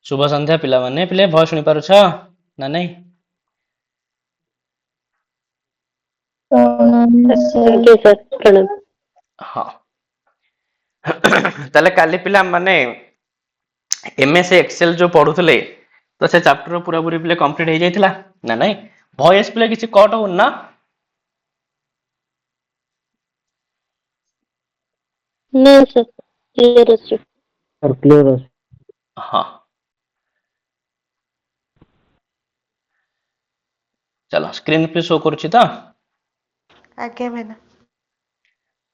शुभ संध्या पिला माने पिले भय सुनि पारुछ ना नहीं थैंक यू सर प्रणाम। हाँ ताले काली पिला माने एमएस एक्सेल जो पढुथले तो से चैप्टर पूरा पूरी पिले कंप्लीट हो जाइथिला ना नहीं वॉइस पिले किछि कट हो ना नहीं सर क्लियर ଅଛି सर क्लियर ଅଛି हाँ चलो स्क्रीन पे शो करूछि त आगे मैंने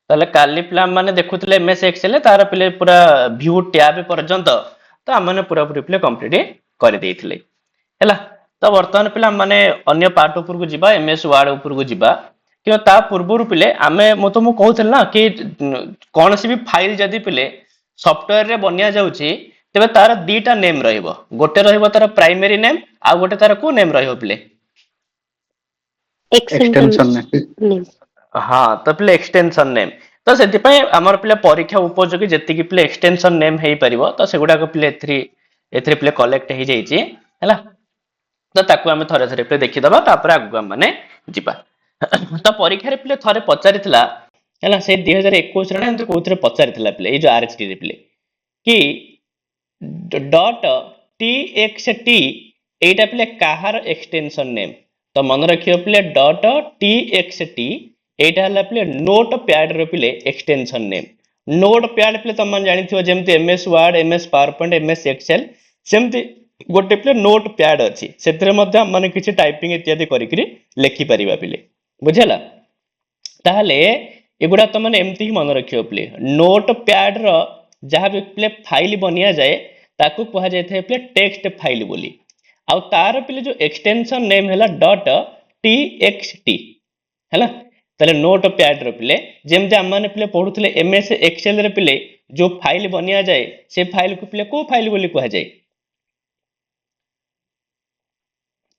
ताले काली पिला माने देखुथले एमएस एक्सेल तार पिले पूरा व्यू टैब पर्यंत तो आमने पूरा पूरी पिले कंप्लीट कर देइथिले हैला तो वर्तमान पिला माने अन्य पार्ट ऊपर को जिबा एमएस वर्ड ऊपर को जिबा कि ता पूर्वरु पिले आमे मो तो मु कहउथल ना कि कोन से भी फाइल जदी पिले सॉफ्टवेयर रे बनिया जाउची तबे तार दीटा नेम रहइबो गोटे रहइबो तार प्राइमरी नेम आ गोटे तार को नेम रहइबो पिले एक्सटेंशन नेम हाँ तो पिले एक्सटेंशन नेम तो सेति पय हमर पिले परीक्षा उपयोगी जति कि पिले एक्सटेंशन नेम हेई परिबो तो सेगुडा को पिले एथरे पिले कलेक्ट हेई जाईची हैला तो ताकू आमे थरे थरे पिले देखि दबा तापर आगु हम माने जिबा तो परीक्षा रे पिले थरे पचारितला हैला से 2021 रे एंत कोथरे पचारितला पिले ए जो आरएचटी रे पिले कि डॉट टीएक्सटी एटा पिले काहार एक्सटेंशन नेम तो मन रखियो पिले डॉट टीएक्सटी एटा हला पिले नोट पैड रो पिले एक्सटेंशन नेम नोट पैड पिले त मन जानिथियो जेमति MS Word MS PowerPoint MS Excel सेमति गोटे पिले नोट पैड अछि सेतरे मध्ये माने किछि टाइपिंग इत्यादि करिकरी लेखि परिबा पिले बुझला ताहले एगुडा त माने एमति ही मन रखियो पिले नोट पैड रो जहाँ भी पिले फाइल बनिया जाए ताकू कहा जाय थे पिले टेक्स्ट फाइल बोली आउ तार पिले जो एक्सटेंशन नेम हैला डॉट टीएक्सटी हैला ताले नोट पैड रो पिले जेमते हम माने पिले पढुथले एमएस एक्सेल रे पिले जो फाइल बनिया जाए से फाइल को पिले को फाइल बोली कहा जाए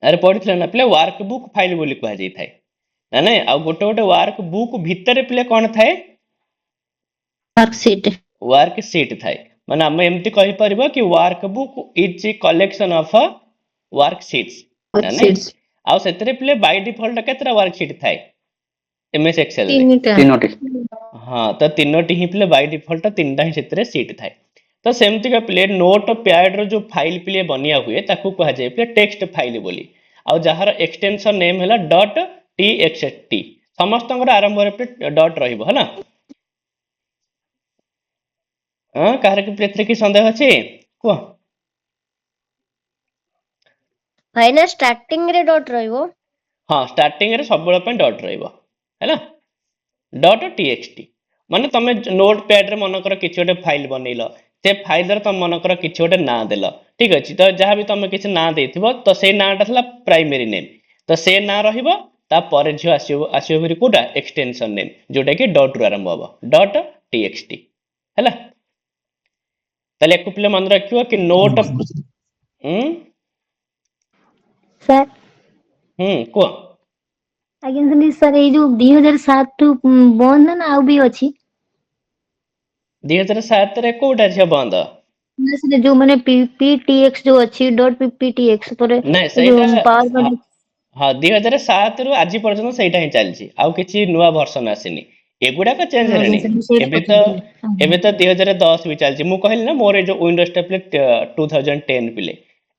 अरे पढिथले ना पिले वर्कबुक फाइल बोली कहा जाय थाए ना नहीं आ गोटे गोटे वर्कबुक भीतर पिले कोन थाए वर्कशीट थाए माने हम एमती कहि परबो कि workbook is a collection of worksheets ना नहीं आ सेतरे पिले बाय डिफॉल्ट केतरा वर्कशीट थाए एमएस एक्सेल तीनोटी हाँ तो तीनोटी ही पिले बाय डिफॉल्ट तीनटा ही सेतरे सीट थाए तो सेमती का पिले नोट पैड रो जो फाइल पिले बनिया हुए ताकू कहा जाय पिले टेक्स्ट फाइल बोली आ जहार एक्सटेंशन नेम हैला डॉट टीएक्सटी समस्तंकर आरंभ रे पिले डॉट रहइबो हला हां कार के प्लेथरे की संदेह अछि को फाइना स्टार्टिंग रे डॉट रहइबो हाँ स्टार्टिंग रे सब पे डॉट रहइबो हैला डॉट टीएक्सटी माने तमे नोट पैड रे मनकर किछि ओटे फाइल बनेइलो से फाइल रे तम मनकर किछि ओटे ना देलो ठीक अछि तो जहां भी तमे किछि ना देथिबो तो से नाटा थला प्राइमरी नेम तो से ना रहिबो ता परे जो आसीबो फिर कोटा एक्सटेंशन नेम जोटा कि डॉट रो आरंभ होबो डॉट टीएक्सटी हैला ताले एको पिले मन रखियो कि नोट सर को आज्ञा सुनी सर ए जो 2007 टू बंद ना आउ भी अछि 2007 रे कोटा छै बंद सर जो माने पीटीएक्स जो अछि डॉट पीटीएक्स पर नै जो पावर पॉइंट हाँ 2007 रु आज पर्यंत सेटा ही चलछि आउ किछि नुवा वर्जन आसीनी एगुडा का चेंज हेलानी एबे तो 2010 भी चलछि मु कहली ना मोर जो विंडोज टेबलेट 2010 पिले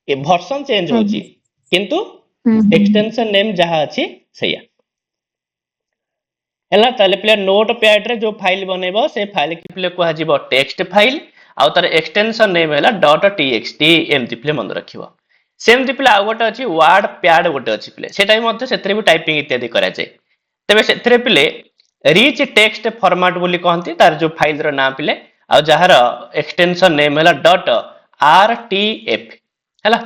ए वर्जन चेंज होछि किंतु एक्सटेंशन नेम जहा अछि सैया हैला ताले प्ले नोट पैड रे जो फाइल बनेबो से फाइल के प्ले को हजिबो टेक्स्ट फाइल आ तार एक्सटेंशन नेम हैला डॉट टीएक्सटी एमती प्ले मन रखिबो सेमती प्ले आ गोटे अछि वर्ड पैड गोटे अछि प्ले सेटा भी मध्य सेतरे भी टाइपिंग इत्यादि करा जाय तबे सेतरे प्ले रिच टेक्स्ट फॉर्मेट बोली कहंती तार जो फाइल रो नाम प्ले आ जहार एक्सटेंशन नेम हैला डॉट आरटीएफ हैला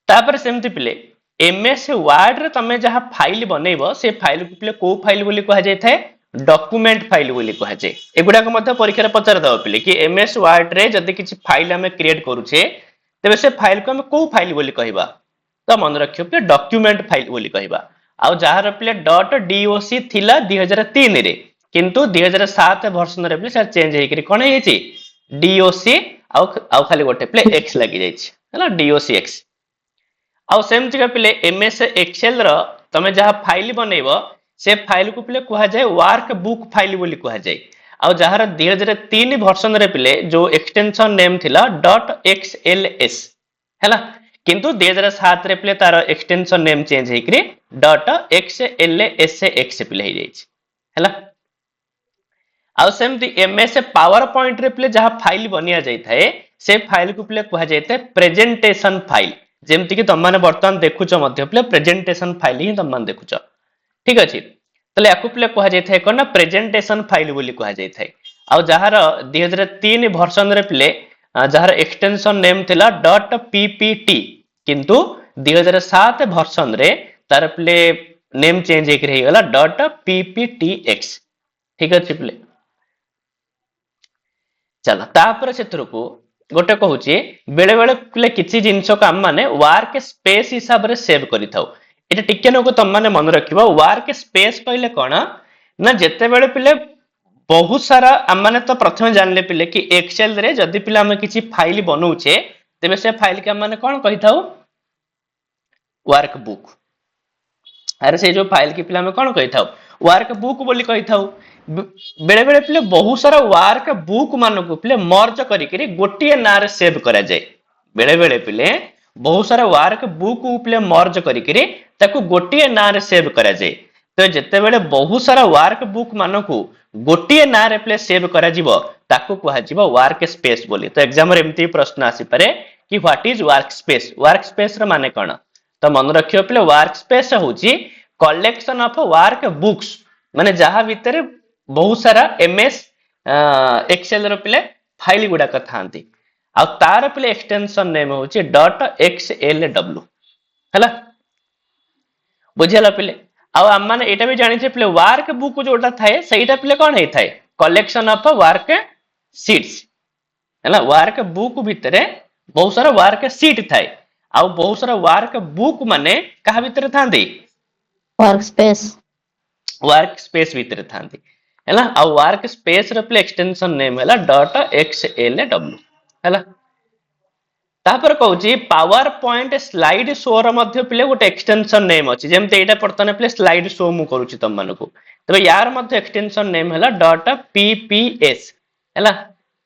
तापर सेमती प्ले एमएस वर्ड रे तमे जहा फाइल बनेइबो से फाइल को प्ले को फाइल बोली कहा जाय थाए डॉक्यूमेंट फाइल बोली कहा जाय एगुडा को मध्य परीक्षा रे पचार दबो प्ले कि एमएस वर्ड रे जदी किछि फाइल हमें क्रिएट करूछे तबे से फाइल को हम को फाइल बोली कहबा तो मन रखियो प्ले डॉक्यूमेंट फाइल बोली कहबा आ जहार प्ले डॉट डीओसी थिला 2003 रे किंतु 2007 वर्जन रे प्ले से चेंज हेकरी कोन हेछि डीओसी आउ खाली गोटे प्ले एक्स लगी जाइछि हैला डीओसी एक्स आउ सेमती का पिले एमएस एक्सेल रो तमे जहा फाइल बनैबो से फाइल को पिले कुहा जाय वर्क बुक फाइल बोली कुहा जाय आउ जहार 2003 वर्जन रे पिले जो एक्सटेंशन नेम थिला .xls हैला किंतु 2007 रे पिले तार एक्सटेंशन नेम चेंज हेकरी .xlsx पिले हे जाइछि हैला आउ सेमती एमएस पावर पॉइंट रे पिले जहा फाइल बनिया जाय थाए से फाइल को पिले कुहा जाय थाए प्रेजेंटेशन फाइल जेमति कि तुम माने वर्तमान देखुछ मध्य पिले प्रेजेंटेशन फाइल ही तुम माने देखुछ ठीक अछि तले याकु पिले कुहा जाय थाए कोन प्रेजेंटेशन फाइल बोली कुहा जाय थाए आउ जहार 2003 वर्जन रे पिले जहार एक्सटेंशन नेम थिला .ppt किंतु 2007 वर्जन रे तार पिले नेम चेंज हेक रही गला .pptx ठीक अछि पिले चला तापर सेथुर को गोटे कहूची बेले बेले पिले किछि जिंस को हम माने वर्क स्पेस हिसाब रे सेव करि थाउ एटा टिके नको तुम माने मन रखिबो वर्क स्पेस कहले कोन ना जेते बेले पिले बहुत सारा हम माने तो प्रथम जानले पिले कि एक्सेल रे जदी पिले हम किछि फाइल बनौछे तेबे से फाइल के हम माने कोन कहि थाउ वर्क बुक अरे से जो फाइल की पिले हम कोन कहि थाउ वर्क बुक बोली कहि थाउ बेले बेले पिले बहुत सारा वर्क बुक मान को पिले मर्ज करी करी गोटिए ना रे सेव करा जाय बेले बेले पिले बहुत सारा वर्क बुक को पिले मर्ज करी करी ताको गोटिए ना रे सेव करा जाय तो जेते बेले बहुत सारा वर्क बुक मान को गोटिए ना रे पिले सेव करा जिवो ताको कुहा जिवो वर्क स्पेस बोली तो एग्जाम रे एमती प्रश्न आसी पारे कि व्हाट इज वर्क स्पेस रो माने कोन तो मन रखियो पिले वर्क स्पेस होची कलेक्शन ऑफ वर्क बुक्स माने जहा भीतर बहुत सारा एमएस एक्सेल रो पिले फाइल गुडा थांती आ तार पिले एक्सटेंशन नेम होची .xlw हैला बुझियला पिले आ हम माने एटा भी जानि छे पिले वर्क बुक जोटा थाए सेटा पिले कोन हे थाए कलेक्शन ऑफ वर्क शीट्स हैला वर्क बुक भीतर बहुत सारा वर्क शीट थाए आ बहुत सारा वर्क बुक माने कहा भीतर थांती वर्क स्पेस भीतर थांती हैला आ वर्क स्पेस रे प्ले एक्सटेंशन नेम हैला .xlw हैला तापर कहूची पावर पॉइंट स्लाइड शो रो मध्य पिले गोटे एक्सटेंशन नेम अछि जेमते एटा परतने पिले स्लाइड शो मु करूची तम मानको तबे यार मध्य एक्सटेंशन नेम हैला .pps हैला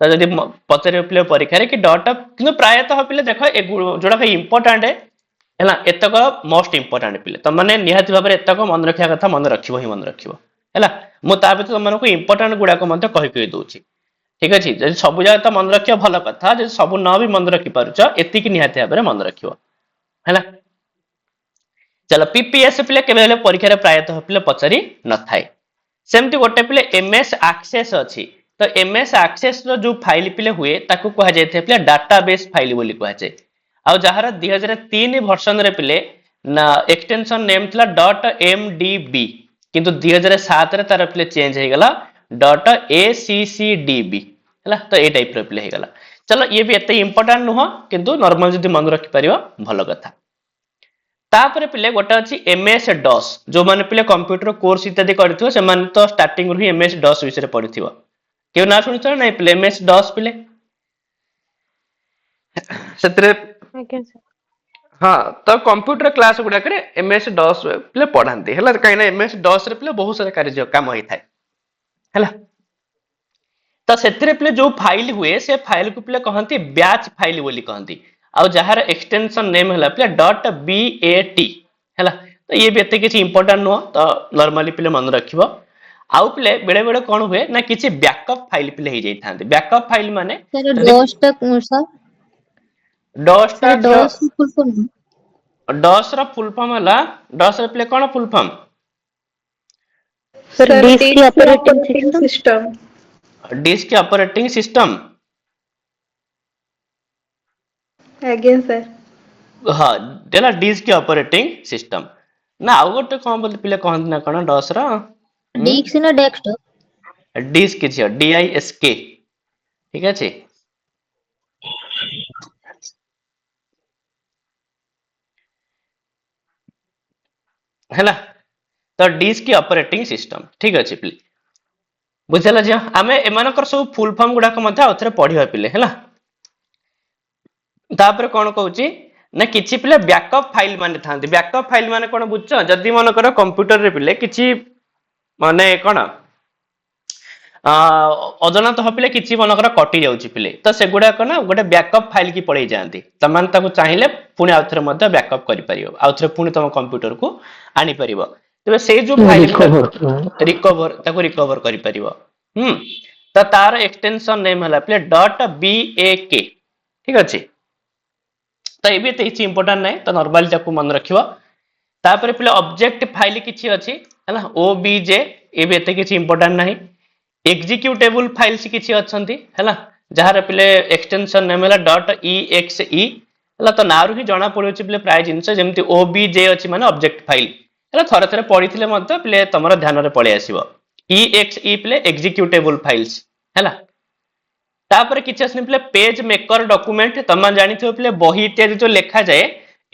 तो जदी पचरे पिले परीक्षा रे कि किंतु प्रायतः पिले देखो जोडा के इंपोर्टेंट हैला एतक मोस्ट इंपोर्टेंट पिले तम माने निहाती भाबरे एतक मन रखिया कथा मन रखिबो ही मन रखिबो हैला मु ता भीतर तुम मानको इंपोर्टेंट गुडा को मते कहि दउची ठीक अछि जदी सब जगह त मन रखियो भलो कथा जदी सब न भी मन रखि पारुछ एति कि निहाती भाबरे मन रखिबो हैला चलो पीपीएस पिले केबे हेले परीक्षा रे प्रायतः पिले पचरी न थाए सेमति गोटे पिले एमएस एक्सेस अछि तो एमएस एक्सेस रो जो फाइल पिले हुए ताकू कहा जाय थे पिले डाटाबेस फाइल बोली कहा जाय आ जहार 2003 वर्जन रे पिले ना एक्सटेंशन नेम थिला .mdb किंतु 2007 रे तार पिले चेंज हे गला .accdb हैला तो ए टाइप रे पिले हे गला चलो ये भी एते इंपोर्टेंट नुह किंतु नॉर्मल जदी मन रखि परियो भलो कथा तापर पिले गोटे अछि एमएस डॉस जो माने पिले कंप्यूटर कोर्स इत्यादि करथियो से माने तो स्टार्टिंग रू एमएस डॉस विषय रे पढिथियो केउ ना सुनिछ नै पिले एमएस डॉस पिले सेतरे हाँ तो कंप्यूटर क्लास गुडा करे एमएस डॉस पिले पढांती हैला काइना एमएस डॉस रे पिले बहुत सारा कार्य काम होई थाए हैला तो सेतरे पिले जो फाइल हुए से फाइल को पिले कहंती बैच फाइल बोली कहंती आ जहार एक्सटेंशन नेम हैला पिले .bat हैला तो ये भी एते किछि इंपोर्टेंट नो तो नॉर्मली पिले मन रखिबो आउ पिले बेले बेले कोन हुए ना किछि बैकअप फाइल पिले हे जाई थांती बैकअप फाइल माने sir DOS full form DOS रा फुल फॉर्म हला डॉस रे पिले कोन full form sir disk operating system disk operating system again sir हाँ देला डिस्क ऑपरेटिंग सिस्टम ना आउ गोटे कोन बोल पिले कहन ना कोन डॉस रा डिस्क ना डेस्कटॉप डिस्क छै DISK ठीक अछि हैला तो डिस्क ऑपरेटिंग सिस्टम ठीक अछि पिले बुझला जे हमें एमानकर सब फुल फॉर्म गुडा को मध्ये अथरे पढिबा पिले हैला तापर कौन कहूची ना किछि पिले बैकअप फाइल माने थांती बैकअप फाइल माने कोन बुझछ जदी मन कर कंप्यूटर रे पिले किछि माने कोन अजनत पिले किछि मन कर कटि जाउची पिले तो सेगुडा कोन गोटे बैकअप फाइल की पड़े जांती तमान ताको चाहिए पुणी आउथरे मध्य बैकअप करि परियो आउथरे पुणी तम कंप्यूटर को आनी परिबो तबे से जो फाइल रिकवर ताको रिकवर करि परिबो तो तार एक्सटेंशन नेम हला पिले .bak ठीक अछि तो ये भी इतनी इंपोर्टेंट नहीं तो नॉर्मली ताको मन रखिबो तापर पिले ऑब्जेक्ट फाइल किछि अछि हला obj ये भी एते किछि इंपोर्टेंट नहीं एग्जीक्यूटेबल फाइल्स किछि अछंती हला जहार पिले एक्सटेंशन नेम हला .exe हला तो नारु ही जणा पड़ियो छि पिले प्राय जिंस जेमति obj अछि माने ऑब्जेक्ट फाइल हला थरे थरे पढिथिले मते पिले तमरो ध्यान रे पळि आसीबो exe पिले एग्जीक्यूटेबल फाइल्स हला तापर किछि असने पिले पेज मेकर डॉक्यूमेंट तमा जानिथिबो पिले बही इत्यादि जो लेखा जाए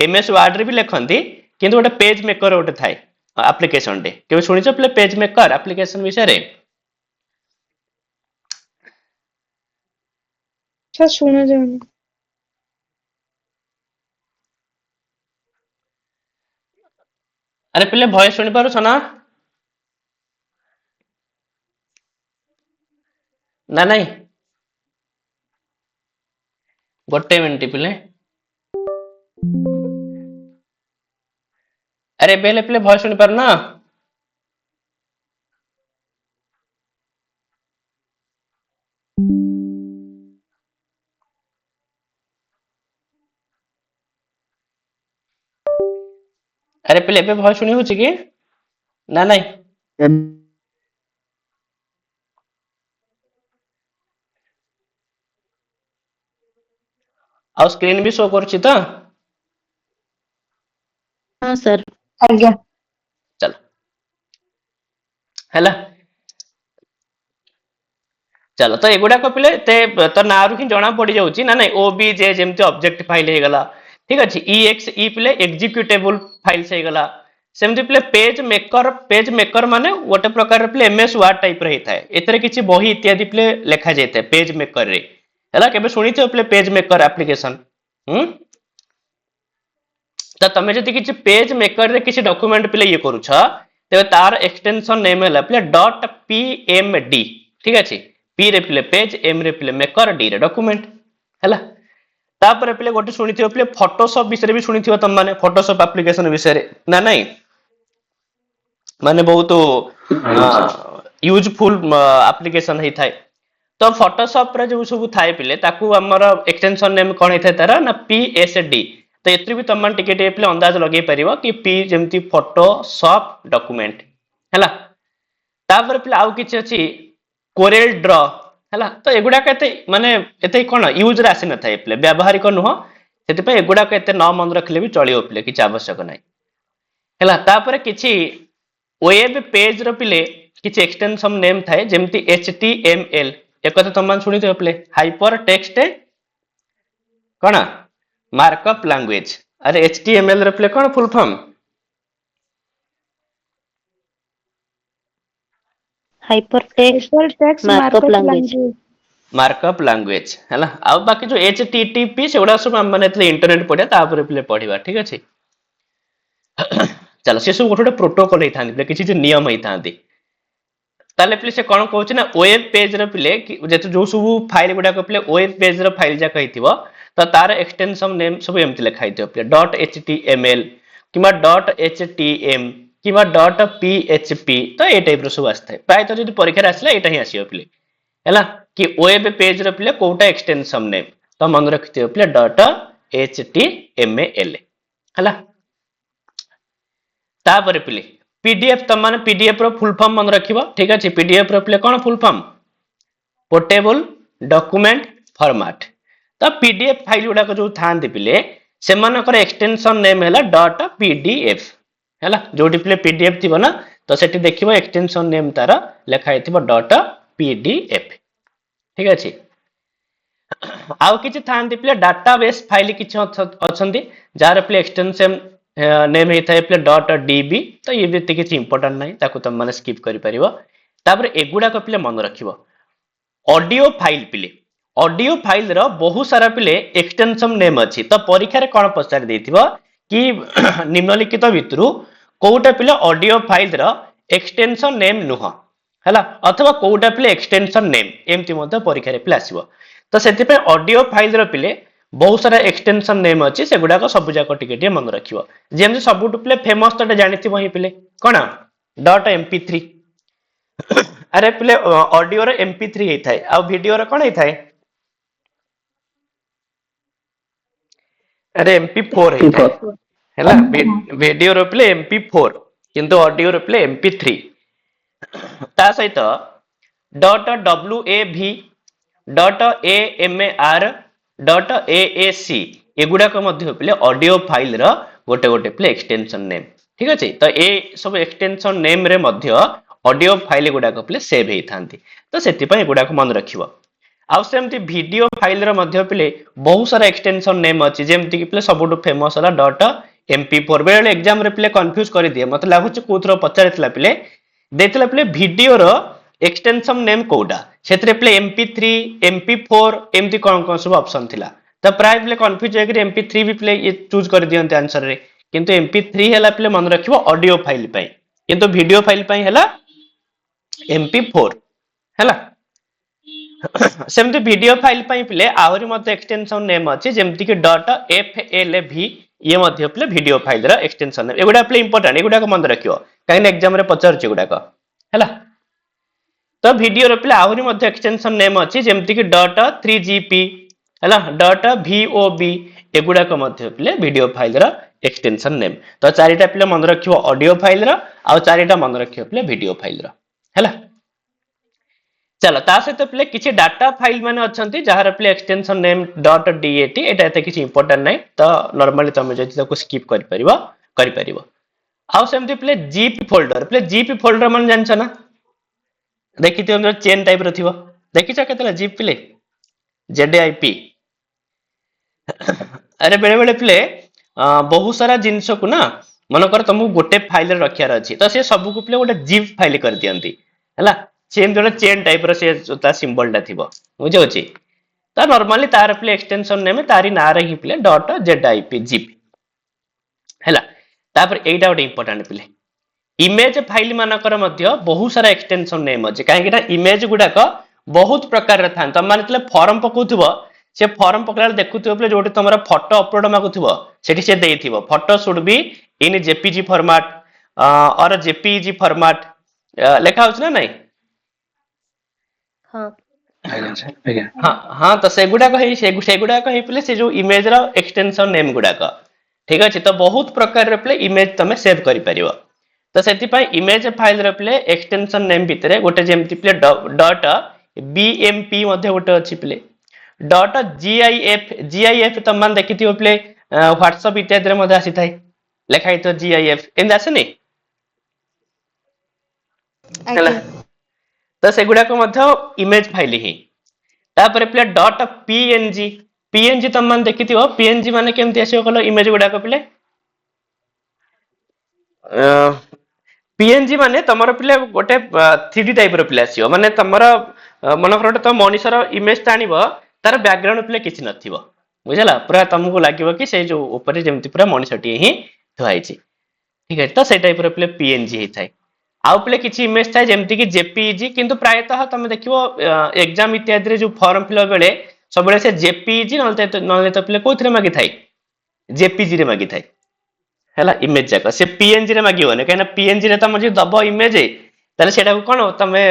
एमएस वर्ड रे भी लेखंती किंतु गोटे पेज मेकर गोटे थाए एप्लीकेशन डे केबे सुनिछो पिले पेज मेकर एप्लीकेशन विषय रे अच्छा सुना जाऊँ अरे पिले भॉइस सुनि पारुछ ना ना नहीं गोटे मिनिट पिले अरे बेले पिले भॉइस सुनि पारु ना अरे पिले बे भॉइस सुनि होछि कि ना नहीं आ स्क्रीन भी शो करछि त हाँ सर आज्ञा चलो हैला चलो तो एगुडा को पिले तो नारु ही जणा पड़ी जाउची ना नहीं obj जेमति ऑब्जेक्ट फाइल हे गला ठीक अछि exe पिले एग्जीक्यूटेबल फाइल्स हे गला सेमति पिले पेज मेकर माने गोटे प्रकार पिले एमएस वर्ड टाइप रे हिताय एतरे किछि बही इत्यादि पिले लेखा जेते पेज मेकर रे हैला केबे सुनिथियो पिले पेज मेकर एप्लीकेशन तो तमे जदि किछि पेज मेकर रे किछि डॉक्यूमेंट पिले ये करूछ तबे तार एक्सटेंशन नेम हैला पिले .pmd ठीक अछि p रे पिले पेज m रे पिले मेकर d रे डॉक्यूमेंट हैला तापर पिले गोटे सुनिथियो पिले फोटोशॉप विषय भी सुनिथियो तम माने फोटोशॉप एप्लीकेशन विषय रे ना नहीं माने बहुत यूजफुल एप्लीकेशन हे थाए तो फोटोशॉप रे जो सब थाए पिले ताकू हमर एक्सटेंशन नेम कोन हे थाए तारा ना psd तो एत्री भी तम टिके टिके पिले अंदाज लगे परिबो कि p जेमति फोटोशॉप डॉक्यूमेंट हैला तापर पिले आउ किछ अछि कोरेल ड्रॉ हैला तो एगुडा केते माने एते कोन यूज रे आसी न थाए पिले व्यवहारिक नुह सेति पे एगुडा केते न मन रखले भी चलियो पिले किछ आवश्यक नै हैला तापर किछि वेब पेज रो पिले किछि एक्सटेंशन नेम थाए जेमति html एकत तमान सुनि थियो पिले हाइपर टेक्स्ट कोन मार्कअप लैंग्वेज अरे html रे पिले कोन full form hypertext markup language markup language हैला आ बाकी जो http सेगुडा सब हम माने इंटरनेट पढिया तापर पिले पढिबा ठीक अछि चलो से सब गोटे प्रोटोकॉल हे थांती किछि जे नियम हे थांती ताले पिले से कोन कहउछि ना वेब पेज रे पिले जेते जो सब फाइल गुडा को पिले वेब पेज रे फाइल जा कहिथिबो तो तार एक्सटेंशन नेम सब एमति लिखाइ थियो पिले .html keema .htm keema .php तो ए टाइप रो सब आस्थे प्राय तो जदि परीक्षा रे आसला एटा ही आसीयो पिले हैला कि वेब पेज रे पिले कोटा एक्सटेंशन नेम तो मन रखथियो पिले .html हैला तापर पिले पीडीएफ त माने पीडीएफ रो फुल फॉर्म मन रखिबो ठीक अछि पीडीएफ रो पिले कोन full form portable document format तो पीडीएफ फाइल गुडा को जो थांती पिले सेमानकर एक्सटेंशन नेम हैला .pdf हैला जोटी पिले पीडीएफ थिबो ना तो सेठी देखिबो एक्सटेंशन नेम तारा लेखा हेतिबो .pdf ठीक अछि आउ किछि थांती पिले डाटाबेस फाइल किछि अछंती जार पिले एक्सटेंशन नेम हे थाए पिले .db तो ये भी किछि इंपोर्टेंट नै ताकू तुम माने स्किप करि परिबो तापर एगुडा को पिले मन रखिबो ऑडियो फाइल पिले ऑडियो फाइल रो बहुत सारा पिले एक्सटेंशन नेम अच्छी तो परीक्षा रे कोन पचार देथिबो कि निम्नलिखित भितरु कोउटा पिले ऑडियो फाइल रो एक्सटेंशन नेम नुह हला अथवा कोउटा पिले एक्सटेंशन नेम एमति मते परीक्षा रे पिले आसीबो तो सेति पे ऑडियो फाइल रो पिले बहुत सारा एक्सटेंशन नेम अच्छी से गुडा को सब जाक टिके टिके मन रखिबो जेम सबुटु पिले फेमस तो जानिथिबो ही पिले कोन .mp3 अरे पिले ऑडियो रो mp3 हे थाए आ वीडियो रो कोन हे थाए अरे mp4 हे थाए हैला वीडियो रो पिले mp4 किंतु ऑडियो रो पिले mp3 ता सहित .wav .amar .aac एगुडा को मध्य पिले ऑडियो फाइल रो गोटे गोटे पिले एक्सटेंशन नेम ठीक अछि तो ए सब एक्सटेंशन नेम रे मध्य ऑडियो फाइल गुडा को पिले सेव हेई थांती तो सेति पय एगुडा को मन रखिबो आउ सेमती वीडियो फाइल रो मध्य पिले बहुत सारा एक्सटेंशन नेम अछि जेमति कि पिले सबुटु फेमस होला .mp4 बेले एग्जाम रे पिले कंफ्यूज करि दिए मते लागु छि कोथरो पचारितला पिले देतला पिले वीडियो रो एक्सटेंशन नेम कोडा क्षेत्र पिले mp3 mp4 एमती कोन कोन सब ऑप्शन थिला तो प्राय पिले कंफ्यूज हे कि mp3 भी पिले ये चूज कर दियंते आंसर रे किंतु mp3 हैला पिले मन रखिबो ऑडियो फाइल पय किंतु वीडियो फाइल पय हैला mp4 हैला सेमती वीडियो फाइल पय पिले आहुरी मते एक्सटेंशन नेम अछि जेमति कि .flv ये मध्य पिले वीडियो फाइल रा एक्सटेंशन नेम एगुडा पिले इंपोर्टेंट एगुडा को मन रखियो काहे ने एग्जाम रे पचार छि एगुडा को हैला तो वीडियो रे पिले आहुरी मते एक्सटेंशन नेम अछि जेमति कि .3gp हैला .vob एगुडा को मध्य पिले वीडियो फाइल रा एक्सटेंशन नेम तो चारिटा पिले मन रखियो ऑडियो फाइल रा आ चारिटा मन रखियो पिले वीडियो फाइल रा हैला चलो ता सहित पिले किछि डाटा फाइल माने अछंती जहार पिले एक्सटेंशन नेम .dat एटा एते किछि इंपोर्टेंट नै तो नॉर्मली तमे जति ताको स्किप करि परिबो आ सेमती पिले zip फोल्डर माने जानछ ना देखिथियो हमर चेन टाइप रो थिबो देखिछ केतला zip पिले zip अरे बेले बेले पिले बहुत सारा जिंस को ना मन कर तुमको गोटे फाइल रे रखियार अछि तो से सब को पिले गोटे zip फाइल कर दियंती हैला चेन जोटा चेन टाइप रो से ता सिंबल ता थिबो बुझौ छी ता नॉर्मली तार पिले एक्सटेंशन नेम तारी ना रे पिले .zip zip हैला तापर एटा गोटे इंपोर्टेंट पिले इमेज फाइल मानकर मध्य बहुत सारा एक्सटेंशन नेम अछि काहे कि इमेज गुडा को बहुत प्रकार रे थान त माने फॉर्म पकोथबो से फॉर्म पकड़ा देखुथिबो पिले जोटी तमरा फोटो अपलोड मागुथिबो सेठी से देइथिबो photo should be in JPEG format और जेपीजी फॉर्मेट लिखा होछ ना नहीं हाँ हाँ तो सेगुडा कहि पिले से जो इमेज रो एक्सटेंशन नेम गुडा का ठीक अछि तो बहुत प्रकार रे पिले इमेज तमे सेव करि परिबो तो सेति पय इमेज फाइल रे पिले एक्सटेंशन नेम भितरे गोटे जेमति पिले .bmp मध्ये गोटे अछि पिले .gif तो मान देखिथियो पिले व्हाट्सएप इत्यादि रे मध्ये आसी थाई लेखाइ तो gif एंद आसेनी हला तो सेगुडा को मध्ये इमेज फाइल ही तापर पिले .png तो मान देखिथियो png माने केमति आसीयो कलो इमेज गुडा को पिले png माने तमरो पिले गोटे 3D टाइप रो पिले आसीयो माने तमरो मनफरट तो मनीषर इमेज तानिबो तार बैकग्राउंड पिले किछि नथिबो बुझला पूरा तुमको लागिबो कि से जो ऊपर जेमति पूरा मनीषटी ही थुआई छी ठीक है तो से टाइप रो पिले png हे थाई आउ पिले किछि इमेज थाई जेमति कि jpeg किंतु प्रायतः तमे देखिबो एग्जाम इत्यादि रे जो फॉर्म फिलअप बेले सबले से jpeg नले तो पिले कोथरे मागी थाई jpeg रे मागी थाई हैला इमेज जाका से png रे मागी होने कहना png रे तम जे दबो इमेज ताले सेटा को कोन तमे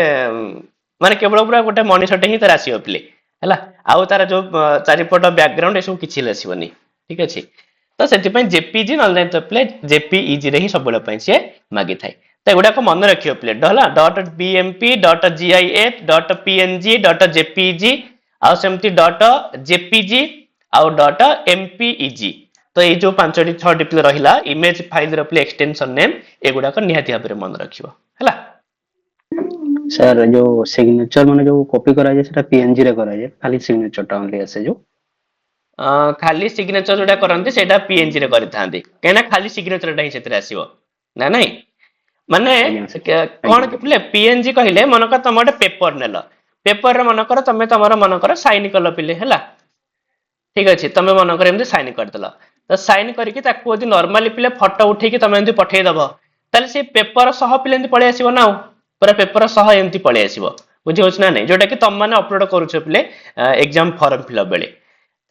माने केवल पूरा गोटे मनीषटे ही तार आसीयो पिले हैला आउ तार जो चारिपट बैकग्राउंड एसो किछि लसिबनी ठीक अछि तो सेति पय jpeg नले तो पिले jpeg रे ही सबले पय से मागी थाई तो एगुडा को मन रखियो पिले डहला .bmp .gif .png .jpeg आ सेमती .jpg आ .mpeg तो ये जो पांचटी छटी पिले रहिला इमेज फाइल रो पिले एक्सटेंशन नेम एगुडा को निहाती भाबरे मन रखियो हैला सर जो सिग्नेचर माने जो कॉपी करा जाय सेटा png रे करा जाय खाली सिग्नेचर टा ओनली आसे जो खाली सिग्नेचर जोडा करंती सेटा png रे करथांती केना खाली सिग्नेचर टा ही सेतरे आसीबो ना नहीं माने कोन कि पिले png कहिले मन का तमडे पेपर नेलो पेपर रे मन कर तमे तमर मन कर साइन कल पिले हैला ठीक अछि तमे मन कर एमती साइन कर देला तो साइन करके ताकू यदि नॉर्मली पिले फोटो उठेकी तमे एमती पठेई दबो ताले से पेपर सह पिले एमती पळे आसीबो ना पूरा पेपर सह एमती पळे आसीबो बुझि होछ ना नै जोटा कि तम माने अपलोड करूछ पिले एग्जाम फॉर्म फिलअप बेले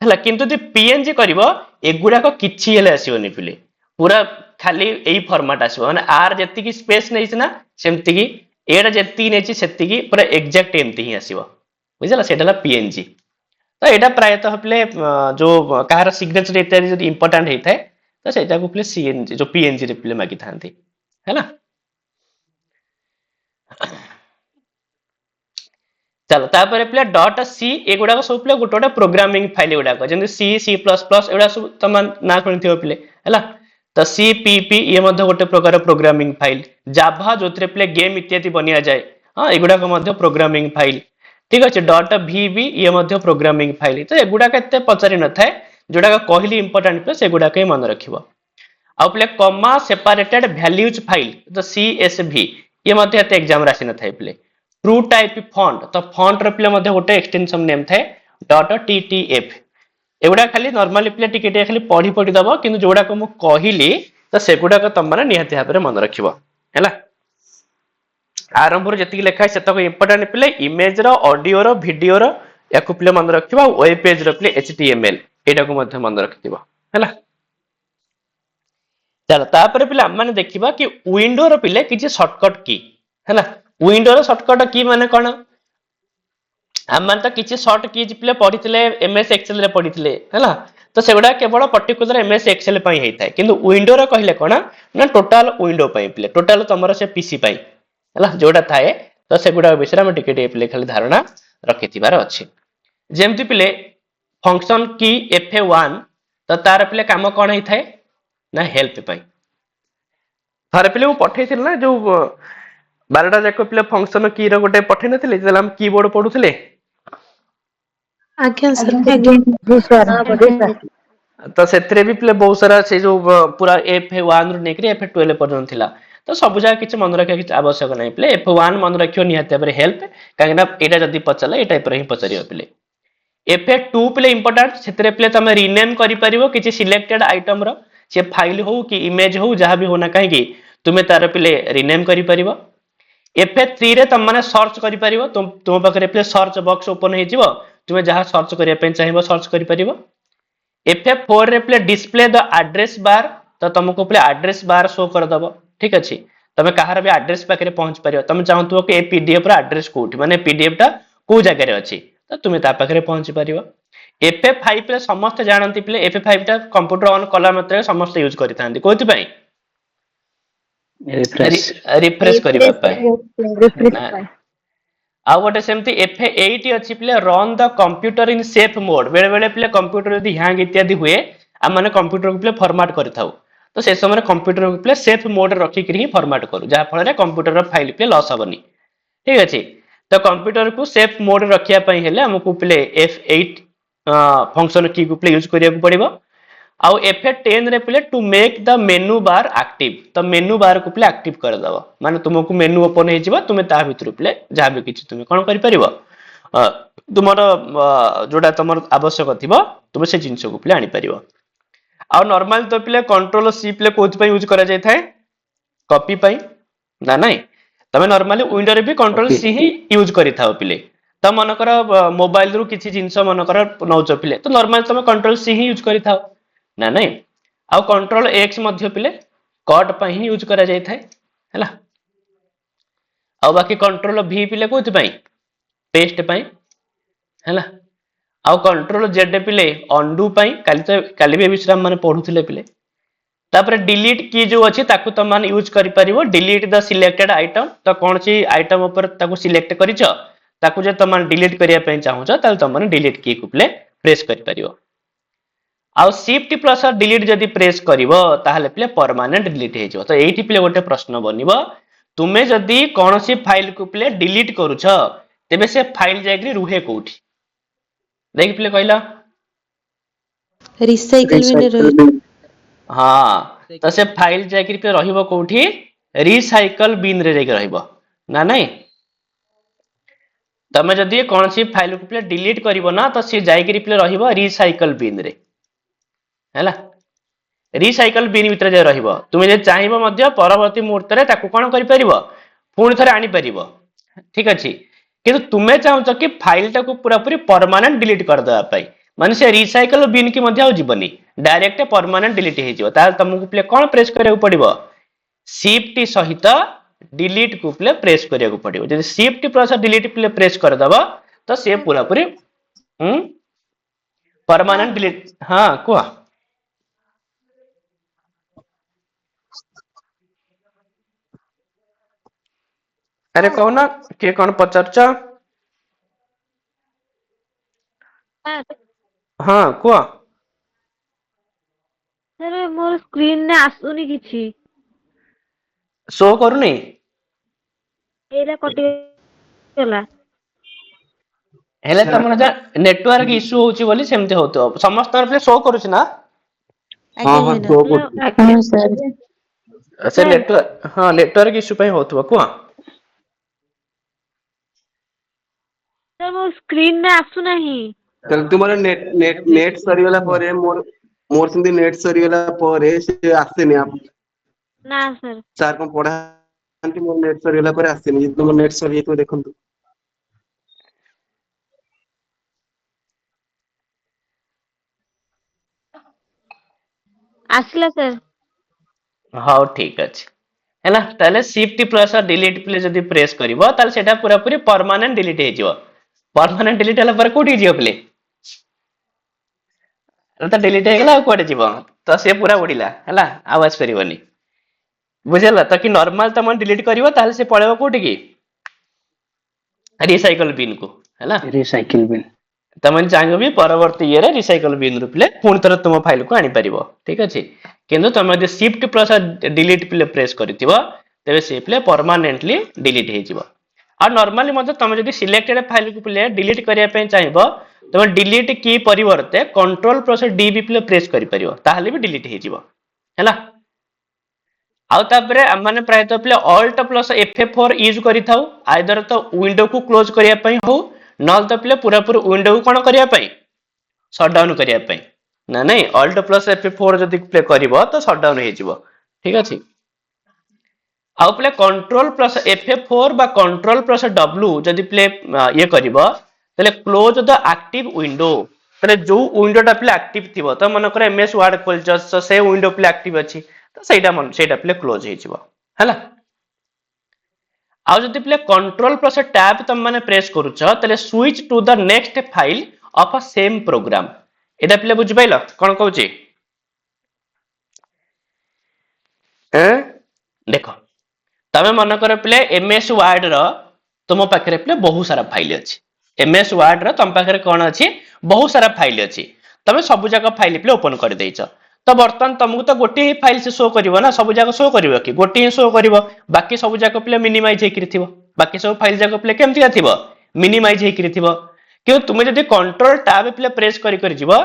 हैला किंतु जे पीएनजी करबो एगुडा को किछि हेले आसीबोनी पिले पूरा खाली एई फॉर्मेट आसीबो माने आर जेति की स्पेस नै ना सेमति की एडा जेति नै छि सेति की पूरा एग्जैक्ट एमति ही आसीबो बुझला सेटाला पीएनजी तो एटा प्रायतः पिले जो कहार सिग्नेचर इत्यादि जदि इंपोर्टेंट हेइ थाए तो सेटा को पिले सीएनजी जो पीएनजी रे पिले मागी थांती हैला चलो तापर पिले डॉट सी एगुडा सब पिले गोटे गोटे प्रोग्रामिंग फाइल गुडा जेंति सी सी प्लस प्लस एगुडा सब तमान ना सुनिथिबो पिले हैला तो सी पी पी ये मध्य गोटे प्रकार प्रोग्रामिंग फाइल जावा जोतरे पिले गेम इत्यादि बनिया जाए हां एगुडा को मध्य प्रोग्रामिंग फाइल ठीक अछि डॉट वीबी ये मध्य प्रोग्रामिंग फाइल तो एगुडा केते पचारि न थाए जोडा का कहली इंपोर्टेंट पे सेगुडा के मन रखिबो आ प्ले कॉमा सेपरेटेड वैल्यूज फाइल तो सीएसवी ये मध्य एते एग्जाम राशि न थाए प्ले ट्रू टाइप फॉन्ट तो फॉन्ट रे प्ले मध्य गोटे एक्सटेंशन नेम थाए डॉट टीटीएफ एगुडा खाली नॉर्मली प्ले टिके खाली पढी पढी दबो किंतु जोडा को मु कहली तो सेगुडा को तम माने निहाती भाबरे मन रखिबो हैला आरंभ जति लिखा है सेतक इंपोर्टेंट पिले इमेज रो ऑडियो रो वीडियो रो याकु पिले मन रखिबा वेब पेज रो पिले एचटीएमएल एटा को मध्य मन रखिबो हैला चलो तापर पिले माने देखिबा कि विंडो रो पिले किछि शॉर्टकट की हैला विंडो रो शॉर्टकट की माने कोन आमान तो किछि शॉर्ट कीज पिले पढिथिले एमएस एक्सेल रे पढिथिले हैला तो सेगुडा केवल पर्टिकुलर एमएस एक्सेल पई हेइ थाए किंतु विंडो रो कहले कोन ना टोटल विंडो पई पिले टोटल तमरो से पीसी पई हैला जोडा थाए तो सेगुडा विषय में टिके टिके पिले खाली धारणा रखिथिबार अछि जेमति पिले फंक्शन की fa1 तो तार पिले काम कोन हेइ थाए ना हेल्प पई थारे पिले मु पठेइथिल ना जो 12टा जाक पिले फंक्शन की रो गोटे पठे नथिले जेला हम कीबोर्ड पढुथिले आज्ञा सर तो सेथरे भी पिले बहुत सारा से जो पूरा fa1 रो नेकरी fa12 पर्यंत थिला तो सब जगह किछ मन रखिया किछ आवश्यक नै पिले f1 मन रखियो निहाते पर हेल्प काहेना एटा जदी पचला ए टाइप रे ही पचरियो पिले fa2 पिले इंपोर्टेंट सेथरे पिले तमे रीनेम करि परिबो किछ सिलेक्टेड आइटम रो से फाइल हो कि इमेज हो जहां भी होना काहे कि तुमे तार पिले रीनेम करि परिबो fa3 रे तम माने सर्च करि परिबो तुम पाखरे पिले सर्च बॉक्स ओपन हे जिवो तुमे जहां सर्च करिया पे चाहिबो सर्च करि परिबो fa4 रे play display the address bar तो तुमको प्ले एड्रेस बार शो कर दबो ठीक अछि तमे कहार भी एड्रेस पाके पहुंच परियो तमे चाहंतबो कि ए पीडीएफ रा एड्रेस कोठी माने पीडीएफ टा को जगह रे अछि तो तुमे ता पाके पहुंच परियो fa5 रे समस्त जानंती प्ले fa5 टा कंप्यूटर ऑन कला मात्रे समस्त यूज करिथांती कोथि पई रिफ्रेश करिबा पई आ गोटे सेमती fa8 अछि play run the computer in safe mode बेले बेले प्ले कंप्यूटर यदि हैंग इत्यादि हुए आ माने कंप्यूटर को प्ले फॉर्मेट करिथाउ तो से समय कंप्यूटर को प्ले सेफ मोड रखी करी ही फॉर्मेट करू जहा फल रे कंप्यूटर रो फाइल प्ले लॉस हबनी ठीक अछि तो कंप्यूटर को सेफ मोड रखिया पई हेले हमकु प्ले f8 फंक्शन की को प्ले यूज करिया को पड़िबो आ fa10 रे प्ले to make the menu bar active तो मेनू बार को प्ले एक्टिव कर दबो माने तुमको मेनू ओपन हे जिवो तुमे ता भितर प्ले जहा भी किछ तुमे कोन करि परिबो तुमर जोडा तुमर आवश्यक थिबो तुमे से जिंस को प्ले आनी परिबो आ नॉर्मल तो प्ले कंट्रोल सी प्ले कोथ पे यूज करा जाय थाए कॉपी पई ना नहीं तमे नॉर्मली विंडो रे भी कंट्रोल सी ही यूज करि थाओ प्ले त मन कर मोबाइल रु किछि जिंस मन कर नौच प्ले तो नॉर्मल तमे कंट्रोल सी ही यूज करि थाओ ना नहीं आ कंट्रोल एक्स मध्य प्ले कट पई ही यूज करा जाय थाए हैला आ बाकी कंट्रोल भी प्ले कोथ पई पेस्ट पई हैला आ कंट्रोल जेड पिले अंडू पई काली भी विश्राम माने पढुथिले पिले तापर डिलीट की जो अछि ताकू त मान यूज करि परिबो डिलीट द सिलेक्टेड आइटम तो कोन सी आइटम ऊपर ताकू सिलेक्ट करिचो ताकू जे त मान डिलीट करिया पई चाहूचो ताल त मान डिलीट की को प्ले प्रेस करि परिबो आ शिफ्ट प्लस डिलीट जदी प्रेस करिवो ताहले प्ले परमानेंट डिलीट हे जो तो एठी प्ले गोटे प्रश्न बनिबो तुमे जदी कोनसी फाइल को प्ले डिलीट करूछो तेबे से फाइल जागरी रुहे कोठी देख प्ले कहला रिसाइकल बिन रही हां तो से फाइल जाकरी पे रहिबो कोठी रिसाइकल बिन रे जाके रहिबो ना नहीं तमे जदि कौन सी फाइल को प्ले डिलीट करिवो ना तो सी जाई करी प्ले रहिबो रिसाइकल बिन रे हैला रिसाइकल बिन भितर जे रहिबो तुमे जे चाहिबो मध्य परवर्ती मुहूर्त रे ताकू कोन करि परिबो पुणी थरे आनी परिबो ठीक अछि किंतु तुमे चाहूछ कि फाइल टाकू पूरा पूरी परमानेंट डिलीट कर दवा पई माने से रिसाइकल बिन की मध्य जीवनी डायरेक्ट परमानेंट डिलीट हे जिवो ता तुमको प्ले कोन प्रेस करियो पड़िबो शिफ्ट सहित डिलीट को प्ले प्रेस करियो पड़िबो जदि शिफ्ट प्लस डिलीट प्ले प्रेस कर दबो तो से पूरा पूरी परमानेंट डिलीट हां को अरे कहना के कौन पचारछ हाँ कुआ सर मोर स्क्रीन ने आसुनी किछि शो करूनी एला कटि गला हेले तमन जा नेटवर्क इश्यू होची बोली सेमते होतो समस्त पे शो करूछ ना हाँ हाँ तो से नेटवर्क हां नेटवर्क इश्यू पे होतो कुआ सर मोर स्क्रीन ने आसु नाही तर तुम्हारा नेट नेट नेट सरीगला परे मोर मोर सिंधी नेट सरीगला परे से आसेनी आप ना सर सर को पढ़ा कि मोर नेट सरीगला परे आसेनी तुम नेट सरी तो देखंतु आसला सर हां ठीक अछि हैला ताले शिफ्ट प्लस डिलीट प्ले जदी प्रेस करिवो ताले सेटा पूरा पूरी परमानेंट डिलीट हे जिवो परमानेंट डिलीट हला पर कोठी जियो प्ले तो डिलीट हे गला कोठे जिवो तो से पूरा उड़िला हैला आवाज करिवनी बुझला तो कि नॉर्मल तम डिलीट करिवो ताले से पळेबो कोठी की रिसाइकल बिन को हैला रिसाइकिल बिन तमन चांगो भी परवर्ती ईयर रिसाइकल बिन रूपले पुणी थर तुम फाइल को आनी परिबो ठीक अछि किंतु तुम यदि शिफ्ट प्लस डिलीट प्ले प्रेस करितिबो तबे से प्ले परमानेंटली डिलीट हे जिवो आ नॉर्मली मते तुम यदि सिलेक्टेड फाइल को प्ले डिलीट करिया पे चाहिबो तुम डिलीट की परिवर्ते कंट्रोल प्लस डी भी प्ले प्रेस करि परिबो ताहले भी डिलीट हे जिवो हैला आउ तापरे माने प्राय तो play alt plus F4 use करि थाउ आइदर तो विंडो को क्लोज करिया पई हो नल तो प्ले पूरा पूरा विंडो को कोन करिया पई शट डाउन करिया पई ना नहीं ऑल्ट प्लस F4 जदी प्ले करिवो तो शट डाउन हे जिवो ठीक अछि आउ प्ले कंट्रोल प्लस F4 बा कंट्रोल प्लस W जदी प्ले ये करिवो तले क्लोज द एक्टिव विंडो तले जो विंडोटा प्ले एक्टिव थिबो तो मन करे एमएस वर्ड खोलचस से विंडो प्ले एक्टिव अछि तो सेटा प्ले क्लोज हे जिवो हला आउ जदी प्ले कंट्रोल प्लस टैब तुम माने प्रेस करूछ तले switch to the next file of a same program एटा प्ले बुझ पाइलो कोन कहूची देखो तमे मन कर प्ले एमएस वर्ड रो तुम पाखरे प्ले बहुत सारा फाइल अछि एमएस वर्ड रो तुम पाखरे कोन अछि बहुत सारा फाइल अछि तमे सब जगह फाइल प्ले ओपन कर देइछ तो बर्तन तुमको तो गोटे ही फाइल से शो करिवो ना सब जगह शो करिवो कि गोटे ही शो करिवो बाकी सब जगह प्ले मिनिमाइज हे करिथिबो बाकी सब फाइल जगह प्ले केमतिया थिबो मिनिमाइज हे करिथिबो कि तुमे जदी कंट्रोल टैब प्ले प्रेस करि जिवो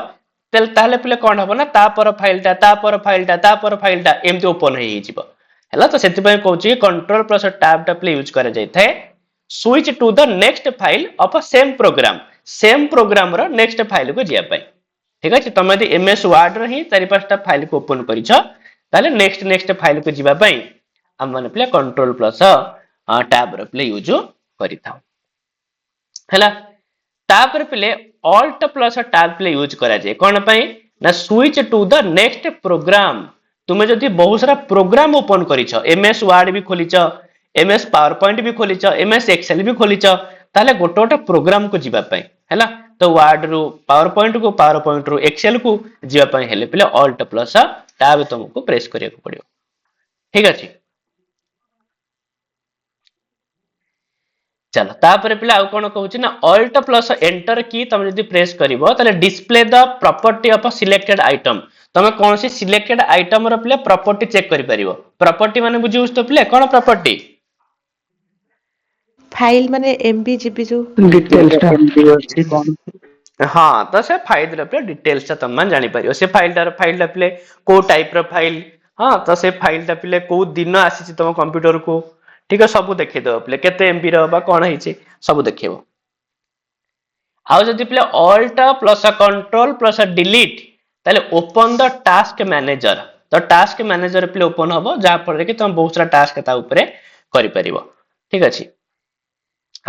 तेल ताले प्ले कोन हबो ना ता पर फाइलटा एमति ओपन हे जिवो हैला तो सेति पय कहूची कंट्रोल प्लस टैब टा प्ले यूज करे जाय थाए switch to the next file of a same program रो नेक्स्ट फाइल को जिया पय ठीक अछि तमे यदि एमएस वर्ड रो ही चारि पांचटा फाइल को ओपन करिछ ताले नेक्स्ट फाइल को जिबा पय हम माने प्ले कंट्रोल प्लस टैब रो प्ले यूज करि थाउ हैला तापर प्ले ऑल्ट प्लस टैब प्ले यूज करा जाय कोन पय ना switch to the next program तुमे जदि बहुत सारा प्रोग्राम ओपन करिछ एमएस वर्ड भी खोलिछ एमएस पावर पॉइंट भी खोलिछ एमएस एक्सेल भी खोलिछ ताले गोटोटा प्रोग्राम को जिबा पय हैला तो वर्ड रो पावर पॉइंट रो एक्सेल को जिबा पय हेले प्ले ऑल्ट प्लस टैब तुमको प्रेस करिया को पड़ियो ठीक अछि चलो तापर प्ले आउ कोन कहूची ना ऑल्ट प्लस एंटर की तुम यदि प्रेस करिवो ताले display the property of a selected item तमे कोन सी सिलेक्टेड आइटम रो प्ले प्रॉपर्टी चेक करि परिवो प्रॉपर्टी माने बुझिउस तो प्ले कोन प्रॉपर्टी फाइल माने एमबी जीबी जो डिटेल्स टा अछि कोन हाँ तो से फाइल रे प्ले डिटेल्स ता तम जानि परियो से फाइल प्ले को टाइप रो फाइल हाँ तो से फाइल टा प्ले को दिन आसी छि तम कंप्यूटर को ठीक है सब देखि दो प्ले केते एमबी रो बा कोन हिची सब देखिबो ଆଉ ଯଦି ପିଲେ Alt plus control plus delete ତାହେଲେ ଓପନ ଦ ଟାସ୍କ ମ୍ୟାନେଜର। ତ ଟାସ୍କ ମ୍ୟାନେଜର ପିଲେ ଓପନ ହବ ଯାହା ଫଳରେ କି ତମେ ବହୁତ ସାରା ଟାସ୍କ ତା ଉପରେ କରିପାରିବ। ଠିକ ଅଛି।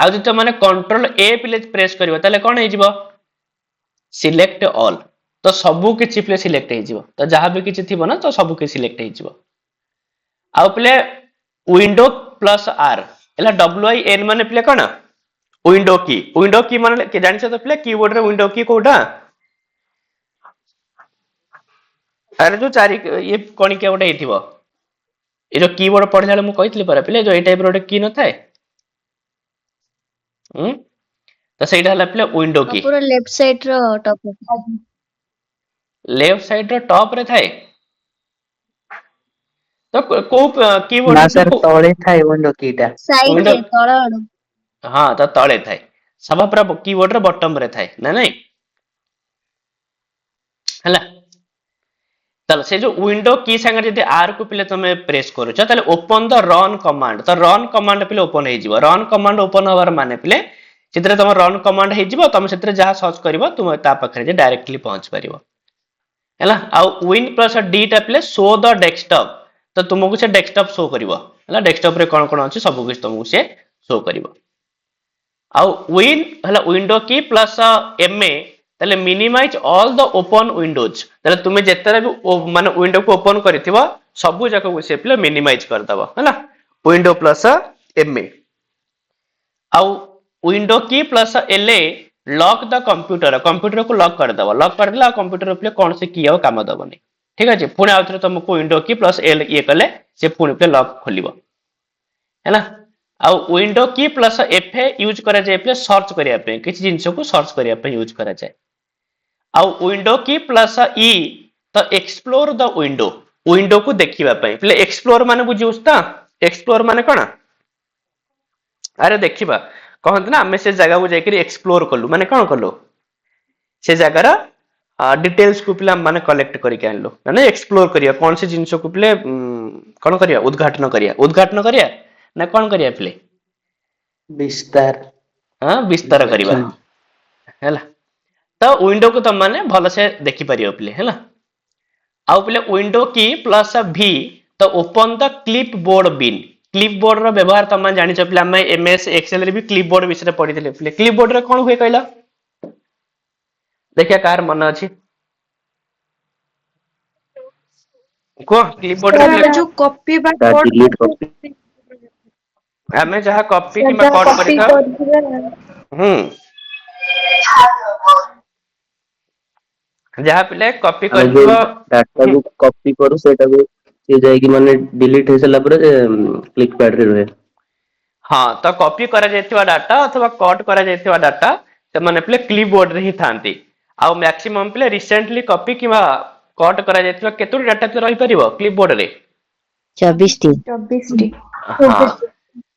ଆଉ ଯଦି ତମେ କଣ୍ଟ୍ରୋଲ ଏ ପିଲେ ପ୍ରେସ୍ କରିବ ତାହେଲେ କଣ ହେଇଯିବ ସିଲେକ୍ଟ ଅଲ୍। ତ ସବୁ କିଛି ପିଲେ ସିଲେକ୍ଟ ହେଇଯିବ। ତ ଯାହା ବି କିଛି ଥିବ ନା ତ ସବୁ କିଛି ସିଲେକ୍ଟ ହେଇଯିବ। ଆଉ ପିଲେ ୱିଣ୍ଡୋ ପ୍ଲସ୍ ଆର୍ ହେଲା WIN ମାନେ ପିଲେ କଣ ୱିଣ୍ଡୋ କି। ୱିଣ୍ଡୋ କି ମାନେ ଜାଣିଛ ତ ପିଲେ कीबोर्ड रे ୱିଣ୍ଡୋ କି କୋଉଟା ଆରେ ଯୋଉ ଚାରି ଇଏ କଣିକିଆ ଗୋଟେ ହେଇଥିବ ଏ ଯୋଉ कीबोर्ड ପଢିଲା ବେଳେ ମୁଁ କହିଥିଲି ପରା ପିଲେ ଯୋଉ ଏଇ ଟାଇପ ର ଗୋଟେ କି ନଥାଏ ତ ସେଇଟା ହେଲା ପିଲେ ୱିଣ୍ଡୋ କି। ପୁରା ଲେଫ୍ଟ ସାଇଡ ର ଟପ ଲେଫ୍ଟ ସାଇଡ ର ଟପ ରେ ଥାଏ। ତ କୋଉ कीबोर्ड ନା ରେ ସାର୍ ତଳେ ଥାଏ ୱିଣ୍ଡୋ କିଟା। ସାଇଡ ରେ ତଳ ଆଡୁ। ହଁ ତ ତଳେ ଥାଏ ସଭା ପୁରା कीबोर्ड ର ବଟମ ରେ ଥାଏ ନା ନାଇଁ ହେଲା। ତାହେଲେ ସେ ଯୋଉ ୱିଣ୍ଡୋ କି ସାଙ୍ଗରେ ଯଦି ଆର୍ କୁ ପିଲେ ତମେ ପ୍ରେସ୍ କରୁଛ ତାହେଲେ ଓପନ ଦ ରନ୍ କମାଣ୍ଡ। ତ ରନ୍ କମାଣ୍ଡ ପିଲେ ଓପନ ହେଇଯିବ। ରନ୍ କମାଣ୍ଡ ଓପନ ହବାର ମାନେ ପିଲେ ସେଥିରେ ତମ ରନ୍ କମାଣ୍ଡ ହେଇଯିବ। ତମେ ସେଥିରେ ଯାହା ସର୍ଚ୍ଚ କରିବ ତୁମେ ତା ପାଖରେ ଯେ ଡାଇରେକ୍ଟଲି ପହଞ୍ଚି ପାରିବ ହେଲା। ଆଉ ୱିନ୍ ପ୍ଲସ୍ ଡି ଟା ପିଲେ ଶୋ ଦ ଡେସ୍କଟପ୍। ତ ତୁମକୁ ସେ ଡେସ୍କଟପ୍ ଶୋ କରିବ ହେଲା। ଡେସ୍କଟପ୍ ରେ କଣ କଣ ଅଛି ସବୁ କିଛି ତମକୁ ସେ ଶୋ କରିବ। ଆଉ ୱିନ୍ ହେଲା ୱିଣ୍ଡୋ କି ପ୍ଲସ୍ MA ତାହେଲେ ମିନିମାଇଜ ଅଲ୍ ଦ ଓପନ ୱିଣ୍ଡୋଜ। ତାହେଲେ ତୁମେ ଯେତେବେଳେ ବି ମାନେ ୱିଣ୍ଡୋକୁ ଓପନ କରିଥିବ ସବୁ ଯାକକୁ ସେ ପିଲେ ମିନିମାଇଜ କରିଦବ ହେଲା। ୱିଣ୍ଡୋ ପ୍ଲସ୍ MA ଆଉ ୱିଣ୍ଡୋ କି ପ୍ଲସ୍ LA ଲକ୍ ଦ କମ୍ପ୍ୟୁଟର। କମ୍ପ୍ୟୁଟରକୁ ଲକ୍ କରିଦବ। ଲକ୍ କରିଦେଲେ ଆଉ କମ୍ପ୍ୟୁଟର ପିଲେ କୌଣସି କି ଆଉ କାମ ଦବନି। ଠିକ ଅଛି। ପୁଣି ଆଉ ଥରେ ତମକୁ ୱିଣ୍ଡୋ କି ପ୍ଲସ୍ L ଇଏ କଲେ ସେ ପୁଣି ପିଲେ ଲକ୍ ଖୋଲିବ ହେଲା। ଆଉ ୱିଣ୍ଡୋ କି ପ୍ଲସ୍ FA ୟୁଜ କରାଯାଏ ପିଲେ ସର୍ଚ୍ଚ କରିବା ପାଇଁ କିଛି ଜିନିଷକୁ ସର୍ଚ୍ଚ କରିବା ପାଇଁ ୟୁଜ କରାଯାଏ। ଆଉ ୱିଣ୍ଡୋ କି ପ୍ଲସ୍ E ତ ଏକ୍ସପ୍ଲୋର ଦ ୱିଣ୍ଡୋ। ୱିଣ୍ଡୋ କୁ ଦେଖିବା ପାଇଁ ପିଲେ ଏକ୍ସପ୍ଲୋର ମାନେ ବୁଝିଉଛ ତ ଏକ୍ସପ୍ଲୋର ମାନେ କଣ ଆରେ ଦେଖିବା କହନ୍ତି ନା ଆମେ ସେ ଜାଗାକୁ ଯାଇକରି ଏକ୍ସପ୍ଲୋର କଲୁ ମାନେ କଣ କଲୁ ସେ ଜାଗାର डिटेल्स को पिला माने कलेक्ट करके आनलो माने एक्सप्लोर करिया कौन से जिंस को पिले कौन करिया उद्घाटन करिया ना कौन करिया पिले ବିସ୍ତାର हां विस्तार करिवा ନିରୀକ୍ଷଣ। हैला तो विंडो को तुम माने भलो से देखि परियो पिले हैला। आउ पिले विंडो की प्लस V तो open the clipboard bin. Clipboard रो व्यवहार तुम माने जानि छ पिले हम MS एक्सेल रे भी क्लिप बोर्ड विषय रे पढिथिले पिले क्लिप बोर्ड रे कोन होय कहला देखिया कार मन अछि को क्लिप बोर्ड रे ଆମେ ଯୋଉ କପି ବା ତା କଟ୍ delete copy हमें जहाँ कॉपी ସାର୍ किंबा ଯାହା कट କପି करिथा କରିଥିବା जहाँ पिले कॉपी ଆମେ ଯୋଉ करथिबो ଡାଟାକୁ କପି କରୁ ସେଇଟାକୁ ସିଏ ଯାଇକି ମାନେ ଡିଲିଟ ହେଇସାରିଲା ପରେ କ୍ଲିକ୍ ପ୍ୟାଡ୍ ରେ ରୁହେ। हाँ तो कॉपी करा जायतिवा डाटा अथवा कट करा जायतिवा डाटा से माने पिले क्लिपबोर्ड रे ही थांती आउ मैक्सिमम पिले रिसेंटली कॉपी किंबा कट करा जायतिवा केतोरी डाटा पिले रहि परिबो क्लिपबोर्ड रे 24 टी 24ଟି। हाँ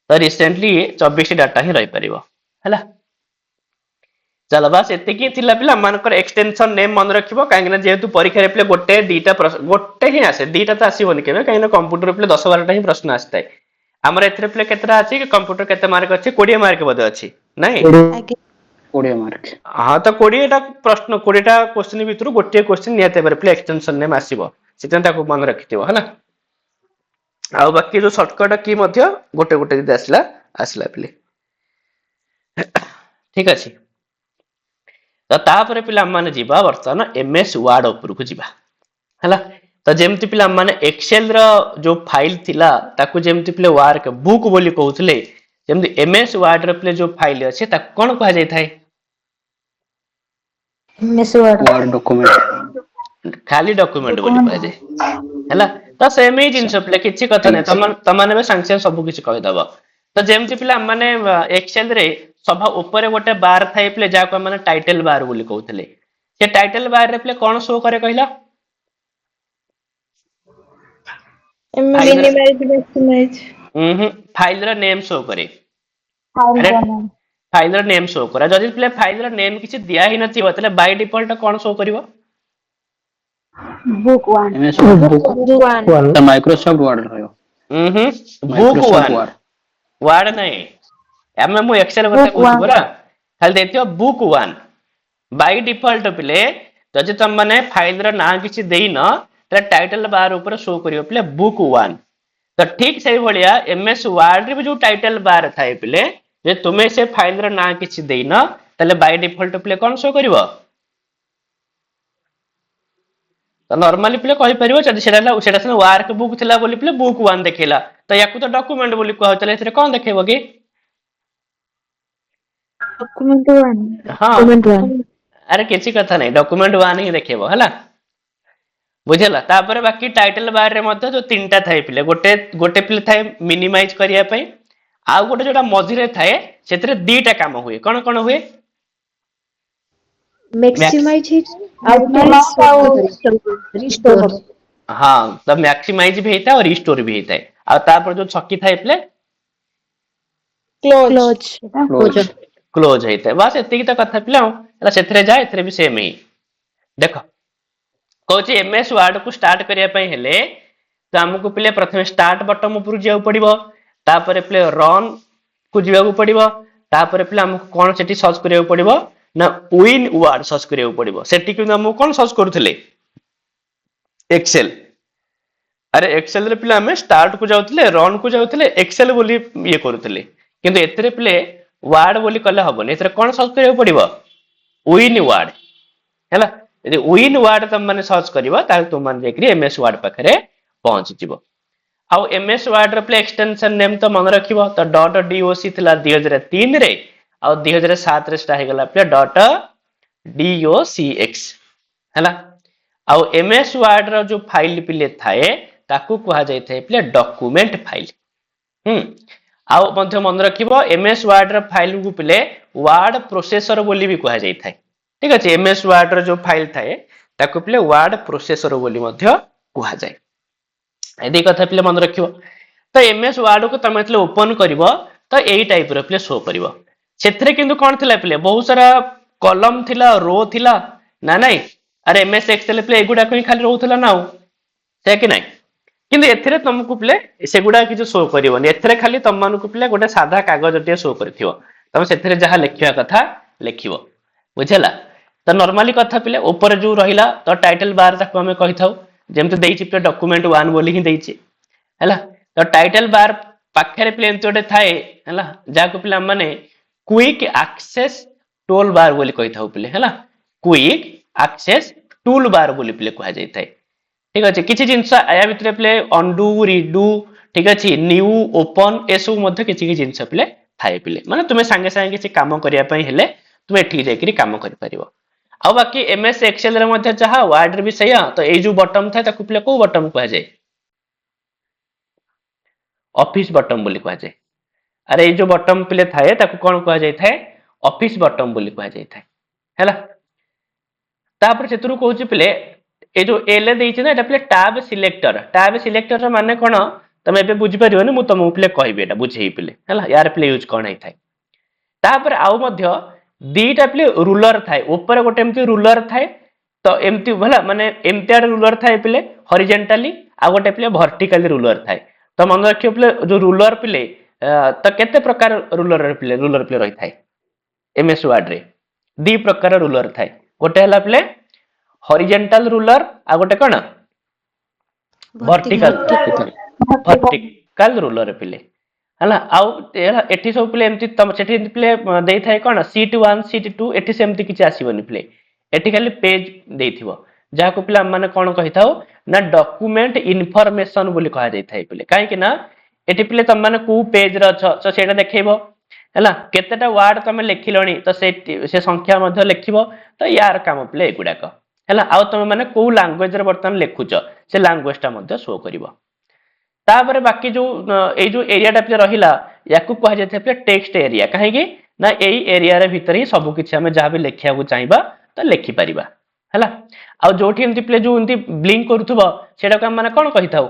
तो रिसेंटली 24 डाटा ही रहि परिबो हैला। चलो बस एतिकी थिला पिला मानकर एक्सटेंशन नेम मन रखिबो काहे ना जेहेतु परीक्षा रे पिले गोटे दीटा गोटे ही आसे दीटा तो आसीबोनी केबे काहे ना कंप्यूटर पिले 10 12 टा ही प्रश्न आस्ताय हमर एथरे पिले केतरा अछि कि कंप्यूटर केते मार्क अछि 20 मार्क बदे अछि नाही 20 मार्क हां तो 20 टा प्रश्न 20 टा क्वेश्चन भितरु गोटे क्वेश्चन नियाते पर पिले एक्सटेंशन नेम आसीबो सितन ताको मन रखिथिबो हला। आ बाकी जो शॉर्टकट की मध्य गोटे गोटे जदी आसला आसला पिले ठीक अछि। तो तापर पिला माने जीवा वर्तमान MS वर्ड ऊपर को जीवा हला। तो जेमति पिला माने एक्सेल रो जो फाइल थिला ताकू जेमति पिले वर्क बुक बोली कहउतले जेमति MS वर्ड रो पिले जो फाइल अछि ता कोन कहा जाय थाए वर्ड डॉक्यूमेंट खाली डॉक्यूमेंट बोली कहा जाय हैला। तो सेम ही जिंस पिले किछि कथा नै तमाने सांगे सब किछि कहि दबो। तो जेमति पिला माने एक्सेल रे सभा ऊपर गोटे बार थाए पिले जाको माने टाइटल बार बोली कहउतले से टाइटल बार रे पिले कोन शो करे कहला मिनिमाइज मैक्सिमाइज फाइल रो नेम शो करे अरे फाइल रो नेम शो करा जदि पिले फाइल रो नेम किछि दिया ही नथिबो तले बाय डिफॉल्ट कोन शो करबो MS वर्ड माइक्रोसॉफ्ट वर्ड रहयो बुक माइक्रोसॉफ्ट 1 वर्ड वर्ड नहीं एम मु एक्सेल बता कहूची बरा खाली देखियो बुक 1 बाय डिफॉल्ट पिले जदि तुम माने फाइल रो ना किछि देइनो त टाइटल बार ऊपर शो करियो पिले बुक 1 तो ठीक से भलिया एमएस वर्ड रे भी जो टाइटल बार थाए पिले जे तुमे से फाइल रो ना किछि देइनो तले बाय डिफॉल्ट पिले कोन शो करिवो तो नॉर्मली पिले कहि परिवो जदि सेटा से वर्क बुक थिला बोली पिले बुक 1 देखेला तो याकू तो डॉक्यूमेंट बोली कहौ तले एथरे कोन देखेबो की डॉक्यूमेंट 1 हां डॉक्यूमेंट 1 अरे किछि कथा नै डॉक्यूमेंट 1 ही देखेबो हला बुझला तापर बाकी टाइटल बार रे मध्य जो तीनटा थाए पिले गोटे गोटे पिले थाए मिनिमाइज करिया पई आ गोटे जोटा मझिरे थाए सेतरे दीटा काम हुए कोन हुए मैक्सिमाइज आउटलाइन रिस्टोर हाँ तो मैक्सिमाइज भी होता है और रिस्टोर भी होता है और तापर जो छक्की थाए पिले क्लोज क्लोज होता है बस एतिकी तो कथा पिले एला सेथरे जाए एथरे भी सेम ही देखो कहूँ एमएस वर्ड को स्टार्ट करने हेले तो आमको पिले प्रथम स्टार्ट बटन ऊपर जाऊ पड़ो तापर पिले रन को जावाक पड़ो तापर पिले आमको कौन से सर्च करिया पड़ो ना विन वर्ड सर्च करिया पड़ो सेठी कि आमको कौन सर्च करुले एक्सेल अरे एक्सेल रे पिले आम स्टार्ट को जाऊले रन को जाऊले एक्सेल बोली ये करुले किंतु एथरे पिले वर्ड बोली कले हबनी एथरे कौन सर्च करिया पड़ो विन वर्ड हैला यदि विन वर्ड तुम माने सर्च करिवो ताल तुम माने जेकरी एमएस वर्ड पाखरे पहुंच जिवो आ एमएस वर्ड रे प्ले एक्सटेंशन नेम तो मन रखिवो तो .doc थिला 2003 रे आ 2007 रे स्टा हे गला प्ले .docx हैला आ एमएस वर्ड रो जो फाइल पिले थाए ताकू कहा जाय थाए प्ले डॉक्यूमेंट फाइल आ मध्य मन रखिवो एमएस वर्ड रो फाइल को पिले वर्ड प्रोसेसर बोली भी कहा जाय थाए ठीक अच्छे एमएस वर्ड रो जो फाइल थाए ताको पिले वर्ड प्रोसेसर बोली मध्य कहा जाए एदी कथा पिले मन रखिवो तो एमएस वर्ड को तमे तले ओपन करिवो तो एई टाइप रो पिले शो करिवो सेथरे किंतु कोन थिला पिले बहुत सारा कॉलम थिला रो थिला ना नाही अरे एमएस एक्सेल पिले एगुडा कोई खाली रहउथिला ना से कि नाही किंतु एथरे तुमको पिले सेगुडा कि जो शो करिवोनी एथरे खाली तम मानको पिले गोटे साधा कागज टे शो करथिवो तमे सेथरे जहा लेखिया कथा लेखिवो बुझला तो नॉर्मली कथा पिले ऊपर जो रहिला तो टाइटल बार ताको हमें कहि थाउ जेमते देइछि पे डॉक्यूमेंट 1 बोली ही देइछि हैला तो टाइटल बार पाखरे पिले एंत ओटे थाए हैला जाको पिले माने क्विक एक्सेस टूल बार बोली कहि थाउ पिले हैला क्विक एक्सेस टूल बार बोली पिले कहा जाय थाए ठीक अछि किछि जिंस आया भितरे पिले अनडू रिडू ठीक अछि न्यू ओपन एसु मध्ये किछि जिंस पिले थाए पिले माने तुमे संगे संगे किछि काम करिया पई हेले तुम एठी जाकरी काम कर परिबो आ बाकी एमएस एक्सेल रे मध्ये चाहा वर्ड रे भी सया तो ए जो बटन था ताकू पिले को बटन कहा जाए ऑफिस बटन बोली कहा जाए अरे ए जो बटन पिले थाए ताकू कोन कहा जाय थाए ऑफिस बटन बोली कहा जाय थाए हैला तापर सेतरु कहूची पिले ए जो एल देइछि ना एटा पिले टैब सिलेक्टर रे माने कोन तमे बे बुझि परिबो ने मु तमु पिले कहबे एटा बुझेई पिले हैला यार पिले यूज कोन है थाए तापर आउ मध्य दीटा पिले रूलर थाए ऊपर गोटे एमती रूलर थाए तो एमती भला माने एमती आडे रूलर थाए पिले हॉरिजॉन्टली आ गोटे पिले वर्टिकली रूलर थाए तो मन रखियो पिले जो रूलर पिले तो केते प्रकार रूलर पिले रही थाए एमएस वर्ड रे दी प्रकार रूलर थाए गोटे हला पिले हॉरिजॉन्टल रूलर आ गोटे कोन वर्टिकल रूलर पिले हला आउ एठी सब प्ले एमती तम सेठी प्ले देई थाए कोन शीट 1 शीट 2 एठी सेमती किछ आसीबनी प्ले एठी खाली पेज देइथिबो जाको पिला माने कोन कहिथाओ ना डॉक्यूमेंट इन्फॉर्मेशन बोली कहा जाय थाए पिले काहे कि ना एठी प्ले तम माने को पेज र छ तो सेटा देखैबो हला केतेटा वर्ड तमे लेखिलोनी तो से संख्या मध्ये लेखिबो तो यार काम प्ले एगुडा को हला आउ तमे माने को लैंग्वेज रे बर्तन लेखुचो से लैंग्वेज ता मध्ये शो करिवो तापर बाकी जो ए जो एरिया पे रहिला याकू कहा जाय पे टेक्स्ट एरिया काहे कि ना एई एरिया रे भीतर ही सब किछ हमें जहां भी लेखिया को चाहिबा तो लेखि परिबा हला आ जोठी एमती प्ले जो एमती ब्लिंक करूथबो सेटा को माने कोन कहिथाउ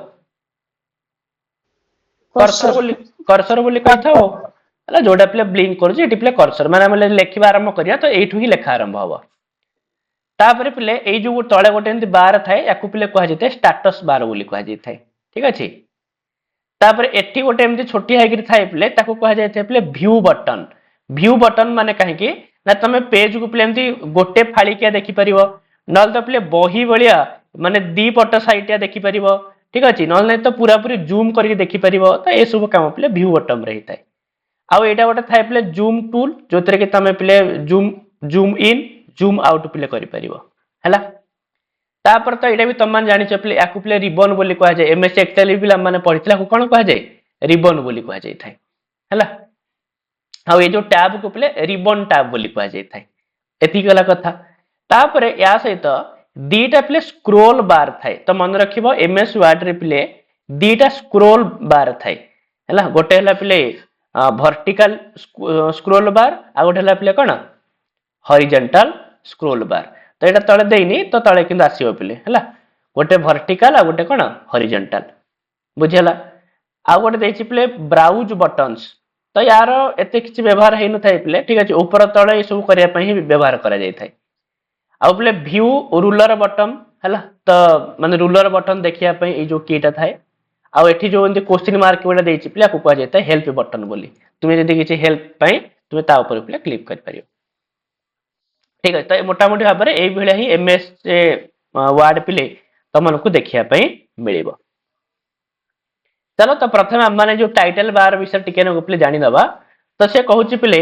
कर्सर बोली कहिथाउ हला जोडा प्ले ब्लिंक करू एटी प्ले कर्सर माने हम लेखिबा आरंभ करिया तो एठू ही लेखा आरंभ हबो तापर प्ले ए जो तळे गोटे एमती बार थाए याकू प्ले कहा जाय स्टेटस बार बोली कहा जाय थाए ठीक अछि तापर एठी गोटे एमती छोटी हाइग्री थाए प्ले ताको कहा जाय प्ले व्यू बटन माने काहे कि ना तुम पेज को पिले एमती गोटे फाड़िकिया देखिपर ना तो पिले बही भाया माने दी पट साइटिया देखिपर ठीक अच्छे ना नहीं तो पूरा पूरी जूम करके देखिपर तो ये सब कम पिले व्यू बटम रे होता है आउ एटा गोटे थाए पिले जूम टूल जो कि तुम पिले zoom zoom in zoom out पिले करि परिबो हैला तापर तो एटा भी तुम जानिछ पिले याकू पिले रिबन बोली कहा जाय एमएस एक्सेल भी माने पढितला कोन कहा जाय रिबन बोली कहा जाय थाए हैला आउ ये जो टैब को पिले रिबन टैब बोली कहा जाय थाए एति गला कथा तापर या सहित दीटा पिले स्क्रोल बार थाए तो मन रखिबो एमएस वर्ड रे पिले दीटा स्क्रोल बार थाए हैला गोटे हला पिले वर्टिकल स्क्रोल बार आ गोटे हला पिले कोन हॉरिजॉन्टल स्क्रोल बार तो एटा तळे देइनी तो तळे किंतु आसीबो पिले हैला गोटे वर्टिकल आ गोटे कोन हॉरिजॉन्टल बुझियला आ गोटे देछि पिले ब्राउज बटन्स तो यार एते किछि व्यवहार हेइ न थाइ पिले ठीक अछि ऊपर तळे सब करिया पई ही व्यवहार करा जाय थाइ आ पिले व्यू रूलर बटन हैला तो माने रूलर बटन देखिया पई ए जो कीटा थाए आ एठी जो एंती क्वेश्चन मार्क कोडा देछि पिले को कहा जाय हेल्प बटन बोली तुमे जदि किछि हेल्प पई तुमे ता ऊपर पिले क्लिक कर परियो ठीक है तो मोटा मोटी भाव में ये ही एमएस वर्ड पिले तुम को देखिया मिलिबो चलो तो प्रथम आम मैंने जो टाइटल बार विषय टिके पिले जानी दबा तो से कहूची पिले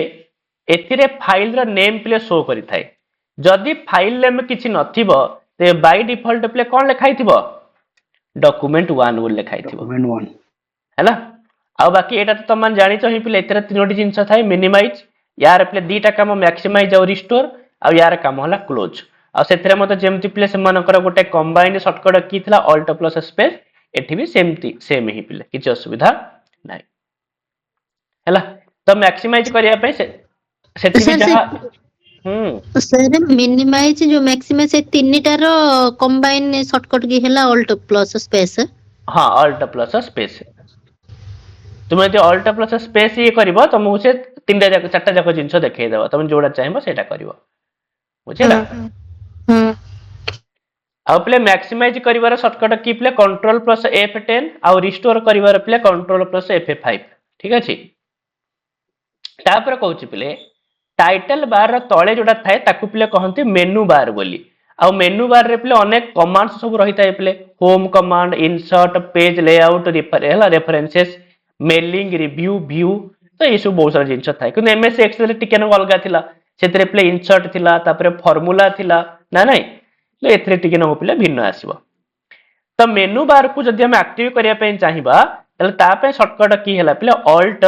एथिरे फाइल रो नेम पिले शो करि थाए जदि फाइल नेम किछि नथिबो ते बाय डिफॉल्ट पिले कोन लिखाई थिबो डॉक्यूमेंट 1 बोल लिखाई थिबो डॉक्यूमेंट 1 हैला आ बाकी एटा तो तुम जानि छ ही पिले एथिरे तीनोटी जिंस थाए मिनिमाइज यार पिले दीटा काम मैक्सिमाइज और रिस्टोर आ यार काम होला क्लोज आ सेथरे मते जेमति पिले से मानकर गोटे कंबाइंड शॉर्टकट की थिला ऑल्ट प्लस स्पेस एठी भी सेम ही पिले किछ असुविधा नै हैला तो मैक्सिमाइज करिया पे सेठी भी जहा सर मिनिमाइज जो मैक्सिमाइज से तीनटा रो कंबाइन शॉर्टकट की हैला ऑल्ट प्लस स्पेस हां ऑल्ट प्लस स्पेस तुम यदि ऑल्ट प्लस स्पेस ये करबो तुमको से तीनटा जाक चारटा जाक जिंस देखै देबो तुम जोडा चाहबो सेटा करबो बुझिला आ प्ले मैक्सिमाइज करिवार शॉर्टकट की प्ले कंट्रोल प्लस F10 आ रिस्टोर करिवार प्ले कंट्रोल प्लस F5 ठीक अछि तापर कहूची प्ले टाइटल बार रो तळे जोडा थाए ताकू प्ले कहंती मेनू बार बोली आ मेनू बार रे प्ले अनेक कमांड्स सब रही थाए play home command insert page layout references mailing review view तो ये सब बहुत सारा जिंस थाए कि एमएस एक्सेल टिके न अलगा थिला सेतरे प्ले इंसर्ट थिला तापर फार्मूला थिला ना नहीं तो एथरे टिके न पिले भिन्न आसीबो तो मेनू बार को जदि हम एक्टिव करिया पे चाहिबा तले ता पे शॉर्टकट की हैला पिले ऑल्ट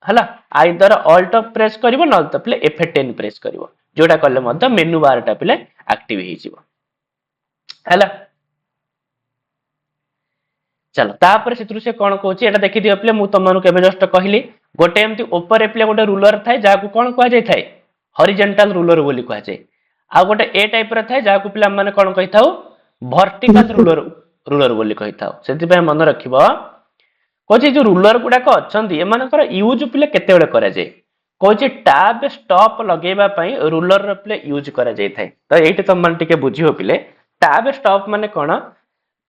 हला आइदर ऑल्ट प्रेस करिवो न तो पिले F10 प्रेस करिवो जोटा करले मध्य मेनू बार टा पिले एक्टिव हे जिवो हला चलो तापर सेतरु से कोन कहूची एटा देखि दियो पिले मु तमनु केबे जस्ट कहली गोटे एमती ऊपर पिले गोटे रूलर थाए जाको कोन कहा जाय थाए हॉरिजॉन्टल रूलर बोली कहा जाय आ गोटे ए टाइप रा थाए जाको पिला माने कोन कहि थाउ वर्टिकल रूलर बोली कहि थाउ सेति पे मन रखिबो कोची जो रूलर गुडा को अछंती एमानकर यूज पिले केते बेले करा जाय कोची टैब स्टॉप लगेबा पई रूलर रे पिले यूज करा जाय थाए तो एठी तुम मन टिके बुझियो पिले टैब स्टॉप माने कोन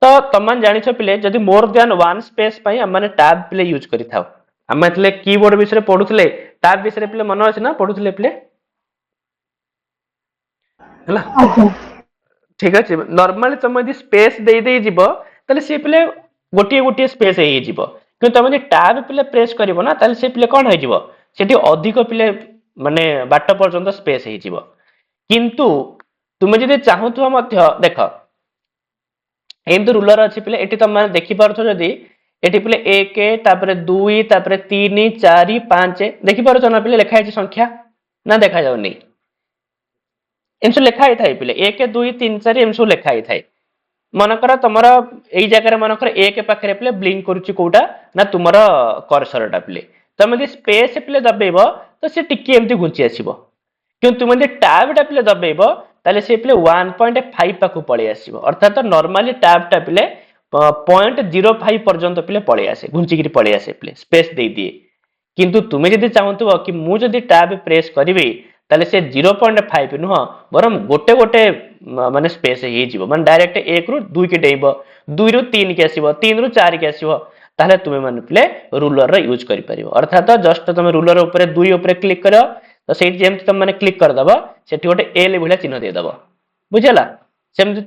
तो तुम जानि छ पिले जदि मोर देन वन स्पेस पई हम माने टैब पिले यूज करि थाउ हम एतले कीबोर्ड विषय पढुथले टैब विषय पिले मन अछि ना पढुथले पिले हला ठीक अछि नॉर्मली तुम यदि स्पेस दे दे जिवो तले से पिले गोटी गोटी स्पेस हे जिवो कि तुम यदि टैब पिले प्रेस करिवो ना तले से पिले कोन हे जिवो सेठी अधिक पिले माने बाट पर्यंत स्पेस हे जिवो किंतु तुम यदि चाहूथो मध्य देखो एमती रूलर अछि पिले एठी तुम माने देखि पारथो जदि एठी पिले 1 तापर 2 तापर 3 4 5 देखि पारथो ना पिले लिखा है संख्या ना देखा जाउनी एमसो लिखा ही थाए पिले 1 2 3 4 एमसो लिखा ही थाए मनकर तुमर एई जगह मनकर 1 पाखरे पिले ब्लिंक करूची कोटा ना तुमर कर्सरटा पिले तुम यदि स्पेस पिले दबेबो तो से टिके एमती घुंची आसीबो कि तुम यदि टैब टा पिले दबेबो ताले से पिले 1.5 पाखु पळे आसीबो अर्थात नॉर्मली टैब टा पिले 0.05 पर्यंत पिले पळे आसे घुंची गिरी पळे आसे पिले स्पेस दे दिए किंतु तुमे जदि चाहंतबो कि मु जदि टैब प्रेस करबी ताले से 0.5 नुह बरम गोटे गोटे माने स्पेस हे जिवो माने डायरेक्ट 1 रु 2 के डेइबो 2 रु 3 के आसीबो 3 रु 4 के आसीबो ताले तुमे माने पिले रूलर रे यूज करि परिबो अर्थात जस्ट तुमे रूलर ऊपर 2 ऊपर क्लिक करो तो से जेमती तुम मैंने क्लिक करदब से गोटे एल भाया चिन्ह देदेव बुझेगा सेमती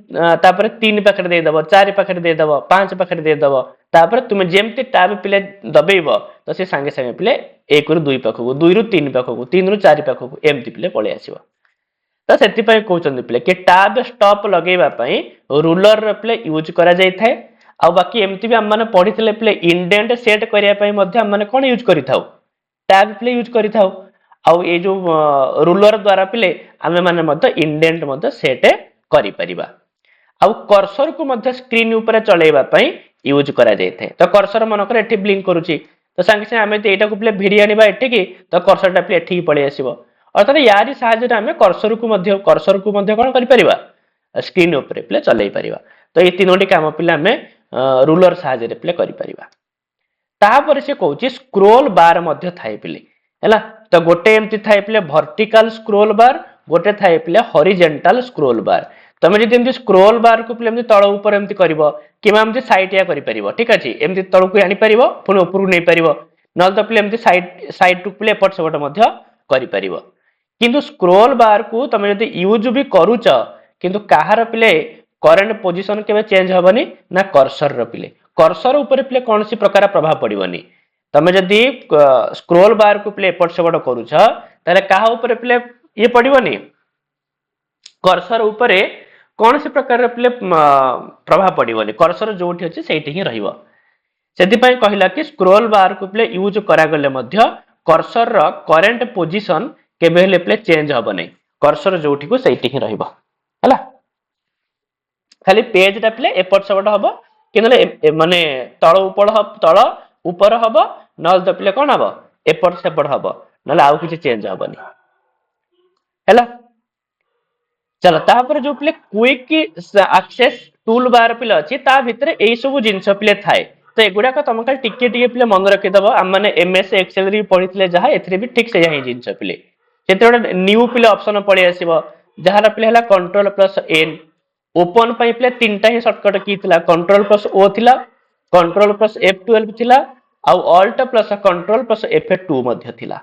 तापर 3 पाखे देदेव 4 पाखे देदेव 5 पाखे देदेव तापर तुम जेमती टैब पिले दबेब तो से सांगे सांगे पिले 1 रु 2 पाखक 2 रु 3 पाखक 3 रु 4 पाखक एमती पिले पलि आसीबो तो से कहते पिले कि टैब स्टॉप लगेवाई रूलर पिले यूज करा जाय थाए आ बाकी एमती भी आम पढ़ी पिले इंडेंट सेट करने कौन यूज कर टैब पिले यूज कर ये जो रूलर द्वारा पिले आम मैंने इंडेंट सेट कर कर्सर को स्क्रीन ऊपर चलैवाई यूज करा जाय थाए तो कर्सर मनकर एठी ब्लिंक करुची तो सांगे सांगे आम एटा को पिले भिड़ी आनिबा एठिकी तो कर्सर टा पिले एठिकी पळै आसीबो अर्थात यारी साहाय्य आम कर्सर को कौन कर स्क्रीन उपर पिले चलै परिबा तो ये तीनोटी काम पिले आम रूलर साहाय्य पिले करि परिबा तापर से कहूची स्क्रोल बार मध्य थाए पिले हैला तो गोटे एमती थाए पिले वर्टिकल स्क्रोल बार गोटे थाए पिले हॉरिजॉन्टल स्क्रोल बार तमे जदि एमती स्क्रोल बार को पिले एमती तळ ऊपर एमती करबो किमा एमती साइड या करि परिबो ठीक अछि एमती तळ को आनी परिबो पुनी ऊपर नै परिबो नल तो पिले एमती साइड टू पिले एपट सेपट मध्य करि परिबो किंतु स्क्रोल बार को तमे जदि यूज भी करूच किंतु काहार पिले करंट पोजीशन केबे चेंज होबनी ना कर्सर रो पिले कर्सर ऊपर पिले कौन सी प्रकार प्रभाव पड़िबनी तमे जदि स्क्रोल बार को पिले एपट सेपट करूछ ताले काहा ऊपर पिले ये पड़िबनी कर्सर ऊपर कौन सी प्रकार पिले प्रभाव पड़िबनी कर्सर जोठी अछि सेठी ही रहइबो सेति पय कहिला कि स्क्रोल बार को पिले यूज करा गले मध्य कर्सर रो करंट पोजीशन केबे हेले पिले चेंज होबो नै कर्सर जोठी को सेठी ही रहइबो हला खाली पेज टा पिले एपट सेपट हबो कि माने तळ ऊपर हबो नल तो पिले कोन हबो एपट सेपट हबो नले आउ किछि चेंज हबोनी हैला चलो तापर जो पिले क्विक एक्सेस टूल बार पिले अछि ता भितरे एई सब जिंस पिले थाए तो एगुडा का तुम का टिके टिके पिले मन रखि दबो हम माने एमएस एक्सेल री पढितले जहा एथरे भी ठीक से यही जिंस पिले सेते गोटे न्यू पिले ऑप्शन पळि आसीबो जहार पिले हला कंट्रोल प्लस एन ओपन पाई पिले तीनटा ही शॉर्टकट की थिला कंट्रोल प्लस ओ थिला कंट्रोल प्लस F12 थिला आ alt plus control plus F2 मध्य थिला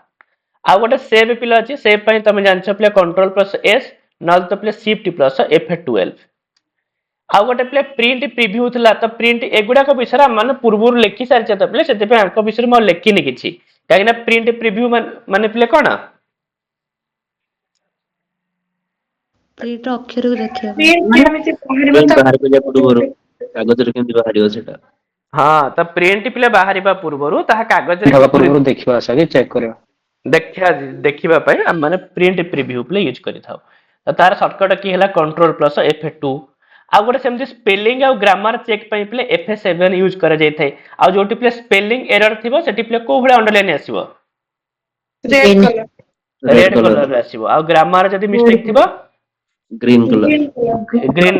आ गोटे सेव पिले अछि सेव पाई तमे जानछ पिले कंट्रोल प्लस एस नल तो पिले शिफ्ट प्लस F12 आ गोटे पिले प्रिंट प्रीव्यू थिला तो प्रिंट एगुडा को विषय माने पूर्व लेखि सारि त पिले सेते पे अंक विषय म लेखिनि किछि काहेना प्रिंट प्रीव्यू माने पिले कोन प्रिंट अक्षर को देखियो बाहर को जा पूर्व कागज रे केंति बाहरियो सेटा हाँ तो प्रिंट पिले बाहरिबा पूर्वरु ताहा कागज रे हवा पूर्व देखिबा आगे चेक करियो देखिबा पय हम माने प्रिंट प्रीव्यू प्ले यूज करि थाउ तो तार शॉर्टकट की हला कंट्रोल प्लस F2 आ गोटे सेमति स्पेलिंग आ ग्रामर चेक पय प्ले F7 यूज करा जाय थाए आ जोटी प्ले स्पेलिंग एरर थिबो सेटी प्ले को भले अंडरलाइन आसीबो रेड कलर रे आसीबो आ ग्रामर जदी मिस्टेक थिबो ग्रीन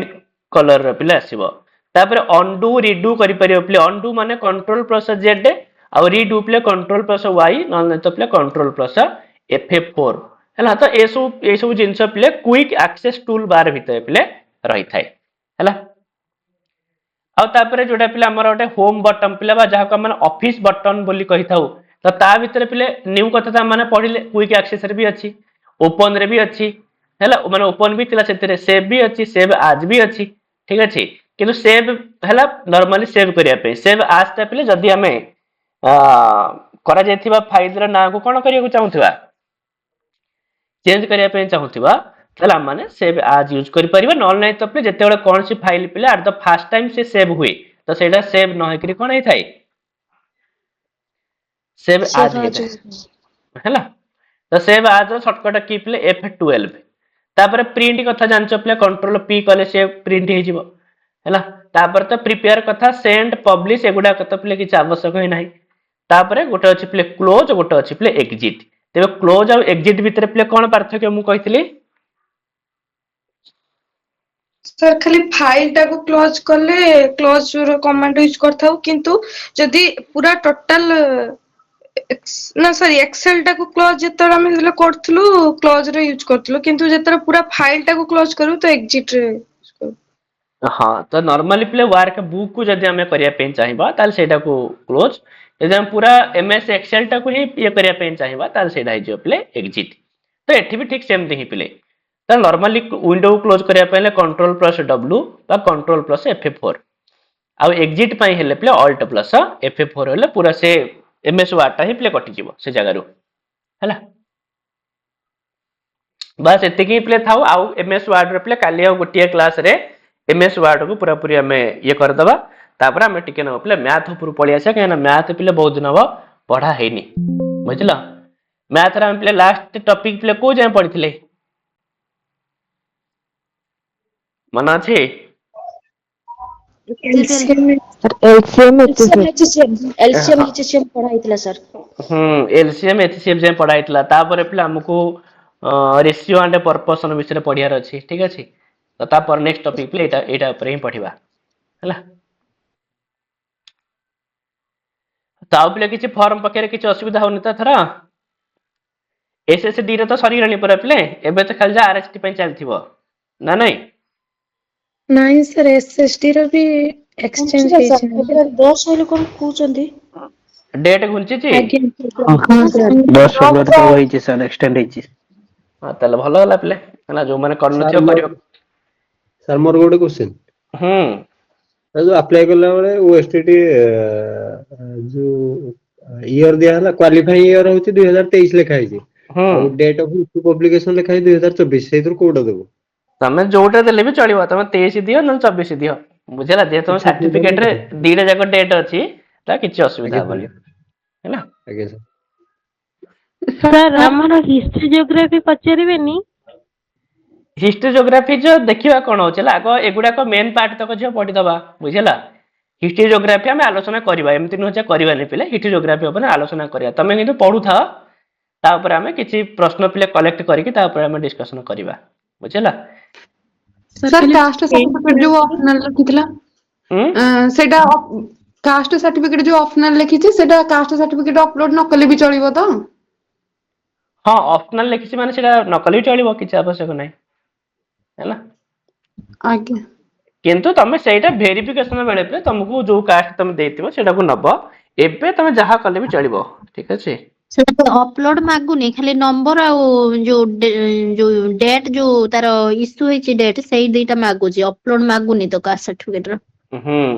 कलर रे प्ले आसीबो तापर अनडू रीडू करि परियो प्ले अनडू माने कंट्रोल प्लस Z आ रीडू प्ले कंट्रोल प्लस Y न तो प्ले कंट्रोल प्लस F4 हला तो ए सब जिंस प्ले क्विक एक्सेस टूल बार भितर प्ले रही थाए हला आ तापर जोटा प्ले हमर ओटे होम बटन प्ले बा जहा को माने ऑफिस बटन बोली कहि थाउ तो ता भितर प्ले न्यू कथा ता माने पढिले क्विक एक्सेस रे भी अछि ओपन रे भी अछि हला माने ओपन भी तिला सेते सेव भी अछि सेव आज भी अछि ठीक अछि किंतु सेव हला नॉर्मली सेव करिया पे सेव आज ता प्ले जदी हमें करा जायथिबा फाइल रा ना को कोन करिया को चाहुथिबा चेंज करिया पे चाहुथिबा तला माने सेव आज यूज करि परिबा नॉल नै तो प्ले जते बेले कोन सी फाइल प्ले एट द फर्स्ट टाइम से सेव हुए तो सेटा सेव न होकरी कोन हे थाए सेव आज हैला तो सेव आज शॉर्टकट की प्ले F12 तापर प्रिंट कथा जानछ प्ले कंट्रोल P कले से प्रिंट हे जिवो हैला तापर तो प्रिपेयर कथा सेंड पब्लिश एगुडा कथा प्ले कि आवश्यक है नाही तापर गोटे अछि प्ले क्लोज गोटे अछि प्ले एग्जिट तेबे क्लोज और एग्जिट भीतर प्ले कोन पार्थक्य मु कहितली सर खाली फाइल टा को क्लोज करले क्लोज रो कमांड यूज करथाउ किंतु जदी पूरा टोटल ना सॉरी एक्सेल टा को क्लोज जेतर हम हेले करथलु क्लोज रे यूज करथलु किंतु जेतर पूरा फाइल टा को क्लोज करू तो एग्जिट रे यूज करू हाँ तो नॉर्मली प्ले वर्क बुक को जदी हमें करिया पे चाहिबा ताल सेटा को क्लोज जदी हम पूरा एमएस एक्सेल टा को ही ये करिया पे चाहिबा ताल सेटा हे जो प्ले एग्जिट तो एठी भी ठीक सेमती ही पिले तो नॉर्मली विंडो क्लोज करने पे कंट्रोल प्लस डब्ल्यू बा कंट्रोल प्लस F4 आउ एग्जिट पाई हेले प्ले ऑल्ट प्लस F4 हेले पूरा से एमएस वर्ड टा ही प्ले कटि जीवो से जगह रु हैला बस एतिकी प्ले थाउ आउ एमएस वर्ड रे प्ले काली आ गोटिया क्लास रे एमएस वर्ड को पूरा पूरी हमें ये कर दबा तापर हमें टिके न प्ले मैथ ऊपर पड़ी आसे कहना मैथ प्ले बहुत दिन हबो पढ़ा हेनी बुझला मैथ रे हम प्ले लास्ट टॉपिक प्ले को जाय पढ़िथिले मन अछि एलसीएम पढ़ा ହେଇଥିଲା सर एलसीएम एचसीएफ जाय पढ़ा हेतला तापर प्ले हमको रेशियो एंड परपोर्शन विषय रे पढ़ियार अछि ठीक अछि तो तापर नेक्स्ट टॉपिक प्ले एटा ऊपर ही पढ़िबा हला ताऊ प्ले किछि फॉर्म पकेरे किछि असुविधा होनी त थरा एसएसडी रे तो सरी रहनी पर प्ले एबे तो खाली जा आरएसटी पे चलथिबो ना नहीं ନାଇଁ ସାର୍ ଏସଏସଡି ର ବି ଏକ୍ସଚେଞ୍ଜ ହେଇଛି 10 ହେଲେ କଣ କହୁଛନ୍ତି डेट घुंची ची ଆଜ୍ଞା ହଁ 10 ଫେବୃଆରୀ ତ ହେଇଛି ସାର୍ ଏକ୍ସଟେଣ୍ଡ ହେଇଛି। हां तले भलो होला प्ले हला जो माने करनथियो करियो सर मोर गोटे क्वेश्चन जो अप्लाई करला बेले ओएसटीटी जो ईयर दिया हला क्वालिफाइंग ईयर होची 2023 लिखा है और डेट ऑफ इश्यू पब्लिकेशन लिखा है 2024 सेतिर कोडा देबो तमे जोटा देले भी चलिबो तमे 23 दियो न 24 दियो बुझला जे तमे सर्टिफिकेट रे दीडा जाको डेट अछि ता किछि असुविधा होबनी हैला आगे सर सर हमर हिस्ट्री ज्योग्राफी पचारिबेनी हिस्ट्री ज्योग्राफी जो देखिबा कोन होचला आगो एगुडा को मेन पार्ट तक जो पढि दबा बुझला हिस्ट्री ज्योग्राफी हम आलोचना करबा एमति न होचा करबा नै पिले हिस्ट्री ज्योग्राफी ऊपर आलोचना करबा तमे किंतु पढु था ता ऊपर हमें किछि प्रश्न पिले कलेक्ट करके ता ऊपर हमें डिस्कशन करबा बुझला सर कास्ट सर्टिफिकेट जो ऑप्शनल लिखितला सेटा कास्ट सर्टिफिकेट जो ऑप्शनल लिखिछि सेटा कास्ट सर्टिफिकेट अपलोड न कले भी चलिबो तो हां ऑप्शनल लिखिछि माने सेटा नकली चलिबो किछि आवश्यक नै हैला आज्ञा किंतु तमे सेटा वेरिफिकेशन बेले पे तुमको जो कास्ट तमे देतिबो सेटा को नबो एबे तमे जहा कले भी चलिबो ठीक अछि ସେଟା ଅପଲୋଡ ମାଗୁନି ଖାଲି ନମ୍ବର ଆଉ ଯୋଉ ଡେଟ୍ ଯୋଉ ତାର ଇସ୍ୟୁ ହେଇଛି ଡେଟ୍ ସେଇ ଦିଟା ମାଗୁଛି ଅପଲୋଡ ମାଗୁନି ତ କାଷ୍ଟ ସାର୍ଟିଫିକେଟ ର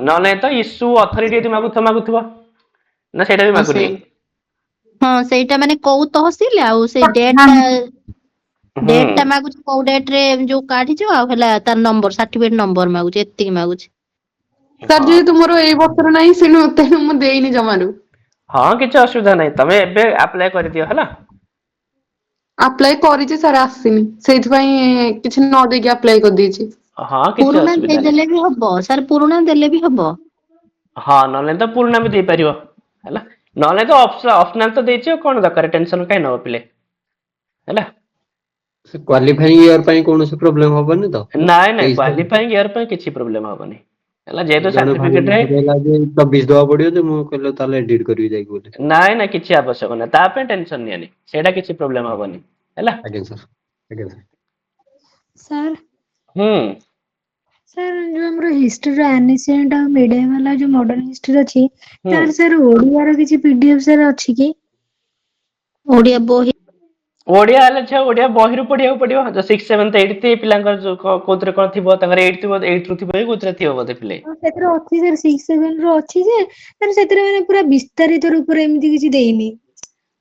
न नै तो इश्यू अथॉरिटी यदि मागुथबो ना सेटा भी मागुनी ହଁ ସେଇଟା ମାନେ କୋଉ ତହସିଲ ଆଉ ସେଇ ଡେଟ୍ ଟା ମାଗୁଛି କୋଉ ଡେଟ୍ ରେ ଯୋଉ କାଢିଛୁ ଆଉ ହେଲା ତାର ନମ୍ବର ସାର୍ଟିଫିକେଟ ନମ୍ବର ମାଗୁଛି ଏତିକି ମାଗୁଛି सर जे तुमरो एई वर्षर नाही सेनु तेनु मु देइनी जमारू हां किछ असुविधा नै तमे एबे अप्लाई कर दियो हला अप्लाई करी जे सर आसीनी सेति पई किछ न देके अप्लाई कर दीची हां किछ पुरुଣା असुविधा नै ଦେଇଦେଲେ ବି ହବ ସାର୍ ପୁରୁଣା ଦେଲେ ବି ହବ हां नले तो पूर्ण भी दे परियो हला नले तो ऑप्शनल तो देछि कोन दकर टेंशन काई न पिले हला क्वालिफाइंग ईयर पई कोनोसी प्रॉब्लम होबनी तो नाइ नाइ क्वालिफाइंग ईयर पे किछि प्रॉब्लम होबनी हला जे तो जने भाई सर्टिफिकेट रे कहला जे 24 दवा पड़ियो जे मु कहलो ताले एडिट करबी जाई बोले नाइ ना किछि आवश्यक नै ता पे टेंशन नियनी सेटा किछि प्रॉब्लम होबनी हला आगे सर सर हम्म सर जो हमरो हिस्ट्री रो एनिसेंट और मीडियम वाला जो मॉडर्न हिस्ट्री अछि तार सर ओडिया रो किछि पीडीएफ सर अछि की ओडिया बही ओडिया आले छ ओडिया बहिरु पढिया पडियो जो 6 7 8 थे पिलांकर जो कोतरे कोन थिबो तंगर 8 थिबो 8 रु थिबो कोतरे थिबो बोते पिले सेतरो अछि सर 6 7 रो अछि जे सर सेतरे माने पूरा विस्तारित रूप रे एमिति किछि देइनी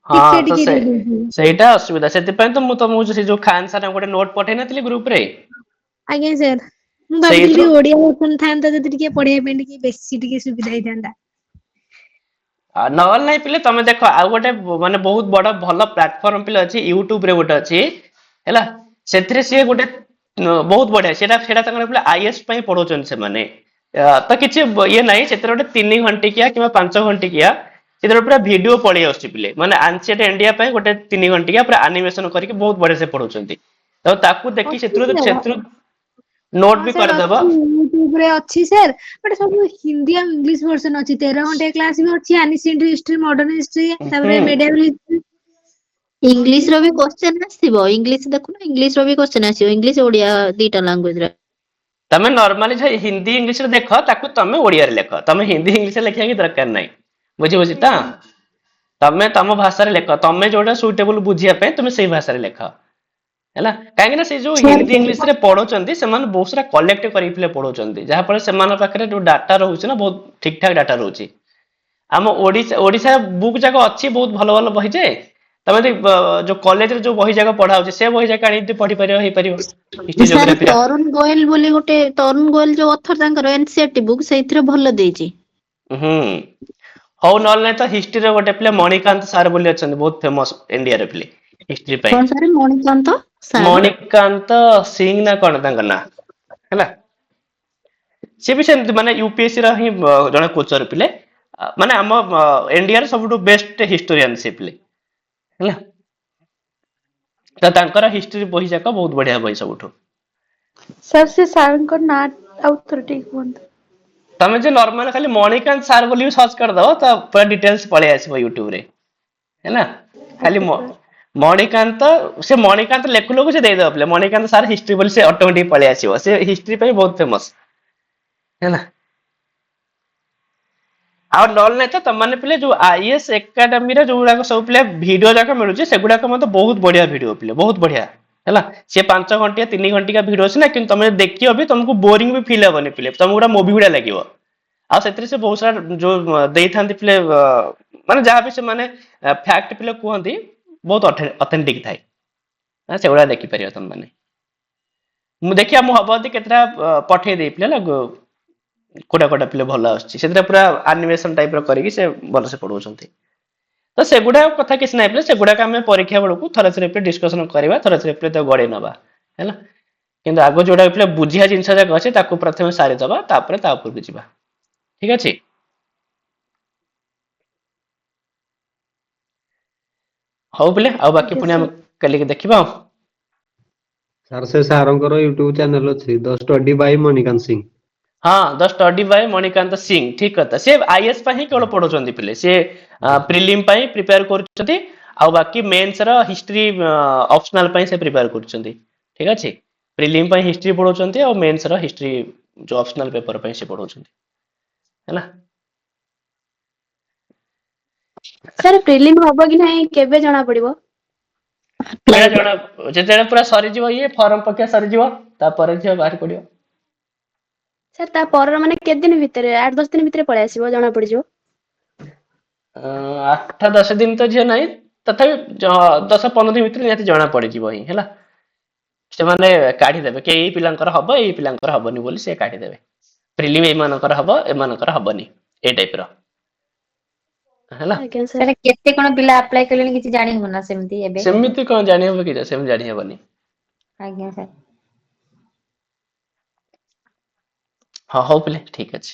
हां तो सेटा असुविधा सेति पय तो मु तो से जो खान सर गोटे नोट पठै नथिले ग्रुप रे आज्ञा सर मु भाबिली ओडिया लेसन थांता जति टिके पढिया पे टिके बेसी टिके सुविधा हैतांदा नॉल नहीं पिले तमे देखो आ गोटे माने बहुत बड़ भलो प्लेटफार्म पिले अछि YouTube रे गोटे अछि हैला सेथरे से गोटे बहुत बढ़िया सेटा सेटा तंगर पिले आईएएस पई पढोचन से माने तो किछि ये नहीं सेथरे गोटे 3 घंटे किया किबा 5 घंटे किया सेथरे पूरा वीडियो पढि आछि पिले माने एंशिएंट इंडिया पई गोटे 3 घंटे किया पूरा एनिमेशन करके बहुत बढ़िया से पढोचंती तो ताकू देखि सेथरो नोट भी कर देबो YouTube रे अछि सर बट सब हिंदी और इंग्लिश वर्जन अछि 13 घंटे क्लास में अछि एनिसेंट हिस्ट्री मॉडर्न हिस्ट्री तबरे मिडियल हिस्ट्री इंग्लिश रो भी क्वेश्चन आसीबो इंग्लिश देखु ना इंग्लिश रो भी क्वेश्चन आसीबो इंग्लिश ओडिया दीटा लैंग्वेज रे तमे नॉर्मली जे हिंदी इंग्लिश रे देखो ताकू तमे ओडिया रे लेखो तमे हिंदी इंग्लिश रे लेखिया की दरकार नै बुझी ता तमे तम भाषा रे लेखो तमे जोडा सुटेबल बुझिया पे तमे सही भाषा रे लेखो ହେଲା କାହିଁକି ନା ସେ ଯୋଉ ହିନ୍ଦୀ ଇଂଲିଶ ରେ ପଢଉଛନ୍ତି ସେମାନେ ବହୁତ ସାରା କଲେକ୍ଟ କରିକି ପିଲା ପଢଉଛନ୍ତି ଯାହାଫଳରେ ସେମାନଙ୍କ ପାଖରେ ଯୋଉ ଡାଟା ରହୁଛି ନା ବହୁତ ଠିକ ଠାକ ଡାଟା ରହୁଛି। ଆମ ଓଡିଶା ବୁକ୍ ଯାକ ଅଛି ବହୁତ ଭଲ ଭଲ ବହି ଯେ ତମେ ଯଦି ଯୋଉ କଲେଜରେ ଯୋଉ ବହି ଯାକ ପଢା ହଉଛି ସେ ବହି ଯାକ ଆଣିକି ପଢିପାରିବ ହେଇପାରିବ ହିଷ୍ଟ୍ରି ସାର୍ ଜୋଗ୍ରାଫିର। ତରୁଣ ଗୋଏଲ ବୋଲି ଗୋଟେ ତରୁଣ ଗୋଏଲ ଯୋଉ ଅଥର ତାଙ୍କର ଏନସିଆରଟି ବୁକ୍ ସେଇଥିରେ ଭଲ ଦେଇଛି। ହୁଁ ହଉ ନହେଲେ ନାଇଁ ତ ହିଷ୍ଟ୍ରିର ଗୋଟେ ପିଲା ମଣିକାନ୍ତ ସାର୍ ବୋଲି ଅଛନ୍ତି ବହୁତ ଫେମସ ଇଣ୍ଡିଆରେ ପିଲେ ହିଷ୍ଟ୍ରି ପାଇଁ। କଣ ସାର୍ ମଣିକାନ୍ତ ସାର୍? ମଣିକାନ୍ତ ସିଂ ନା କଣ ତାଙ୍କ ନାଁ ହେଲା ସିଏ ବି ସେମିତି ମାନେ ୟୁପିଏସସି ର ହିଁ ଜଣେ କୋଚର ପିଲେ ମାନେ ଆମ ଇଣ୍ଡିଆର ସବୁଠୁ ବେଷ୍ଟ ହିଷ୍ଟୋରିଆନ ସେ ପିଲେ ହେଲା ତ ତାଙ୍କର ହିଷ୍ଟ୍ରି ବହି ଯାକ ବହୁତ ବଢିଆ ବହି ସବୁଠୁ। ସାର୍ ସେ ସାର୍ଙ୍କ ନାଁ ଆଉ ଥରେ ଟିକେ କୁହନ୍ତୁ। ତମେ ଯେ ନର୍ମାଲ ଖାଲି ମଣିକାନ୍ତ ସାର୍ ବୋଲି ସର୍ଚ୍ଚ କରିଦବ ତ ପୁରା ଡିଟେଲ୍ସ ପଳେଇ ଆସିବ ୟୁଟ୍ୟୁବ ରେ ହେଲା ଖାଲି ଆଜ୍ଞା ସାର୍। ମଣିକାନ୍ତ ସେ ମଣିକାନ୍ତ ଲେଖୁ ଲେଖୁ ସେ ଦେଇଦବ ପିଲେ ମଣିକାନ୍ତ ସାର୍ ହିଷ୍ଟ୍ରି ବୋଲି ସେ ଅଟୋମେଟିକ ପଳେଇ ଆସିବ ସେ ହିଷ୍ଟ୍ରି ପାଇଁ ବହୁତ ଫେମସ ହେଲା। ଆଉ ନହେଲେ ନାଇଁ ତ ତମାନେ ପିଲେ ଯୋଉ ଆଇଏସ୍ ଏକାଡେମୀରେ ଯୋଉଗୁଡାକ ସବୁ ପିଲା ଭିଡିଓ ଯାକ ମିଳୁଛି ସେଗୁଡାକ ମତେ ବହୁତ ବଢିଆ ଭିଡିଓ ପିଲେ ବହୁତ ବଢିଆ ହେଲା ସେ 5 ଘଣ୍ଟିଆ 3 ଘଣ୍ଟିକା ଭିଡିଓ ଅଛି ନା କିନ୍ତୁ ତମେ ଦେଖିବ ବି ତମକୁ ବୋରିଂ ବି ଫିଲ୍ ହବନି ପିଲେ ତମକୁ ଗୋଟେ ମୁଭି ଭଳିଆ ଲାଗିବ। ଆଉ ସେଥିରେ ସେ ବହୁତ ସାରା ଯୋଉ ଦେଇଥାନ୍ତି ପିଲେ ମାନେ ଯାହାବି ସେମାନେ ଫ୍ୟାକ୍ଟ ପିଲେ କୁହନ୍ତି ବହୁତ ଅଥେଣ୍ଟିକ ଥାଏ ସେଗୁଡା ଦେଖିପାରିବ ତମ ମାନେ ମୁଁ ଦେଖିବା ମୁଁ ହବ ଯଦି କେତେଟା ପଠେଇ ଦେଇଥିଲି ହେଲା କୋଉଟା କୋଉଟା ପିଲେ ଭଲ ଆସୁଛି ସେଥିରେ ପୁରା ଆନିମେସନ ଟାଇପ ର କରିକି ସେ ଭଲସେ ପଢଉଛନ୍ତି ତ ସେଗୁଡା କଥା କିଛି ନାହିଁ ପିଲେ ସେଗୁଡାକ ଆମେ ପରୀକ୍ଷା ବେଳକୁ ଥରେ ଥରେ ଡିସ୍କସନ କରିବା ଥରେ ଥରେ ତାକୁ ଗଡେଇ ନବା ହେଲା କିନ୍ତୁ ଆଗ ଯୋଉଟା ପିଲେ ବୁଝିବା ଜିନିଷ ଯାକ ଅଛି ତାକୁ ପ୍ରଥମେ ସାରିଦବା ତାପରେ ତା ଉପରକୁ ଯିବା ଠିକ ଅଛି। ହଉ ପିଲେ ଆଉ ବାକି ଆଜ୍ଞା ପୁଣି ଆମେ ସାର୍। କାଲିକି ଦେଖିବା ଆଉ। ସାର୍ ସେ ସାରଙ୍କର ୟୁଟ୍ୟୁବ ଚ୍ୟାନେଲ ଅଛି ଦ ଷ୍ଟଡି ବାଇ ମଣିକାନ୍ତ ସିଂ। ହଁ ଦ ଷ୍ଟଡି ବାଇ ମଣିକାନ୍ତ ସିଂ ଠିକ କଥା ସେ ଆଇଏସ୍ ପାଇଁ ହିଁ କେବଳ ପଢଉଛନ୍ତି ପିଲେ ସେ ପ୍ରିଲିମ ପାଇଁ ପ୍ରିପେୟାର କରୁଛନ୍ତି ଆଉ ବାକି ମେନ୍ସ ର ହିଷ୍ଟ୍ରି ଅପସନାଲ ପାଇଁ ସେ ପ୍ରିପେୟାର କରୁଛନ୍ତି ଠିକ ଅଛି ପ୍ରିଲିମ ପାଇଁ ହିଷ୍ଟ୍ରି ପଢଉଛନ୍ତି ଆଉ ମେନ୍ସ ର ହିଷ୍ଟ୍ରି ଯୋଉ ଅପସନାଲ ପେପର ପାଇଁ ସେ ପଢଉଛନ୍ତି ହେଲା। ସାର୍ ପ୍ରିଲିମ୍ ହବ କି ନାହିଁ କେବେ ଜଣା ପଡିବ? ସେଇଟା ଜଣା ଯେତେବେଳେ ପୁରା ସରିଯିବ ଇଏ ଫର୍ମ ପରୀକ୍ଷା ସରିଯିବ ତାପରେ ଝିଅ ବାହାରି ପଡିବ। ସାର୍ ତା ପରର ମାନେ କେତେ ଦିନ ଭିତରେ 8-10 ଦିନ ଭିତରେ ପଳେଇ ଆସିବ ଜଣା ପଡିଯିବ? 8-10 ଦିନ ତ ଝିଅ ନାହିଁ ତଥାପି 10-15 ଦିନ ଭିତରେ ନିହାତି ଜଣା ପଡିଯିବ ହିଁ ହେଲା ସେମାନେ କାଢିଦେବେ କି ଏଇ ପିଲାଙ୍କର ହବ ଏଇ ପିଲାଙ୍କର ହବନି ବୋଲି ସେ କାଢିଦେବେ ପ୍ରିଲିମ ଏମାନଙ୍କର ହବ ଏମାନଙ୍କର ହବନି ଏଇ ଟାଇପ ର ହେଲା। ଆଜ୍ଞା ସାର୍। ସେଟା କେତେ କଣ ପିଲା ଆପ୍ଲାଏ କଲେଣି କିଛି ଜାଣି ହବ ନା ସେମିତି ଏବେ? ସେମିତି କଣ ଜାଣିହବ କି ସେମିତି ଜାଣିହବନି। ଆଜ୍ଞା ସାର୍। ହଁ ହଉ ପିଲେ ଠିକ ଅଛି।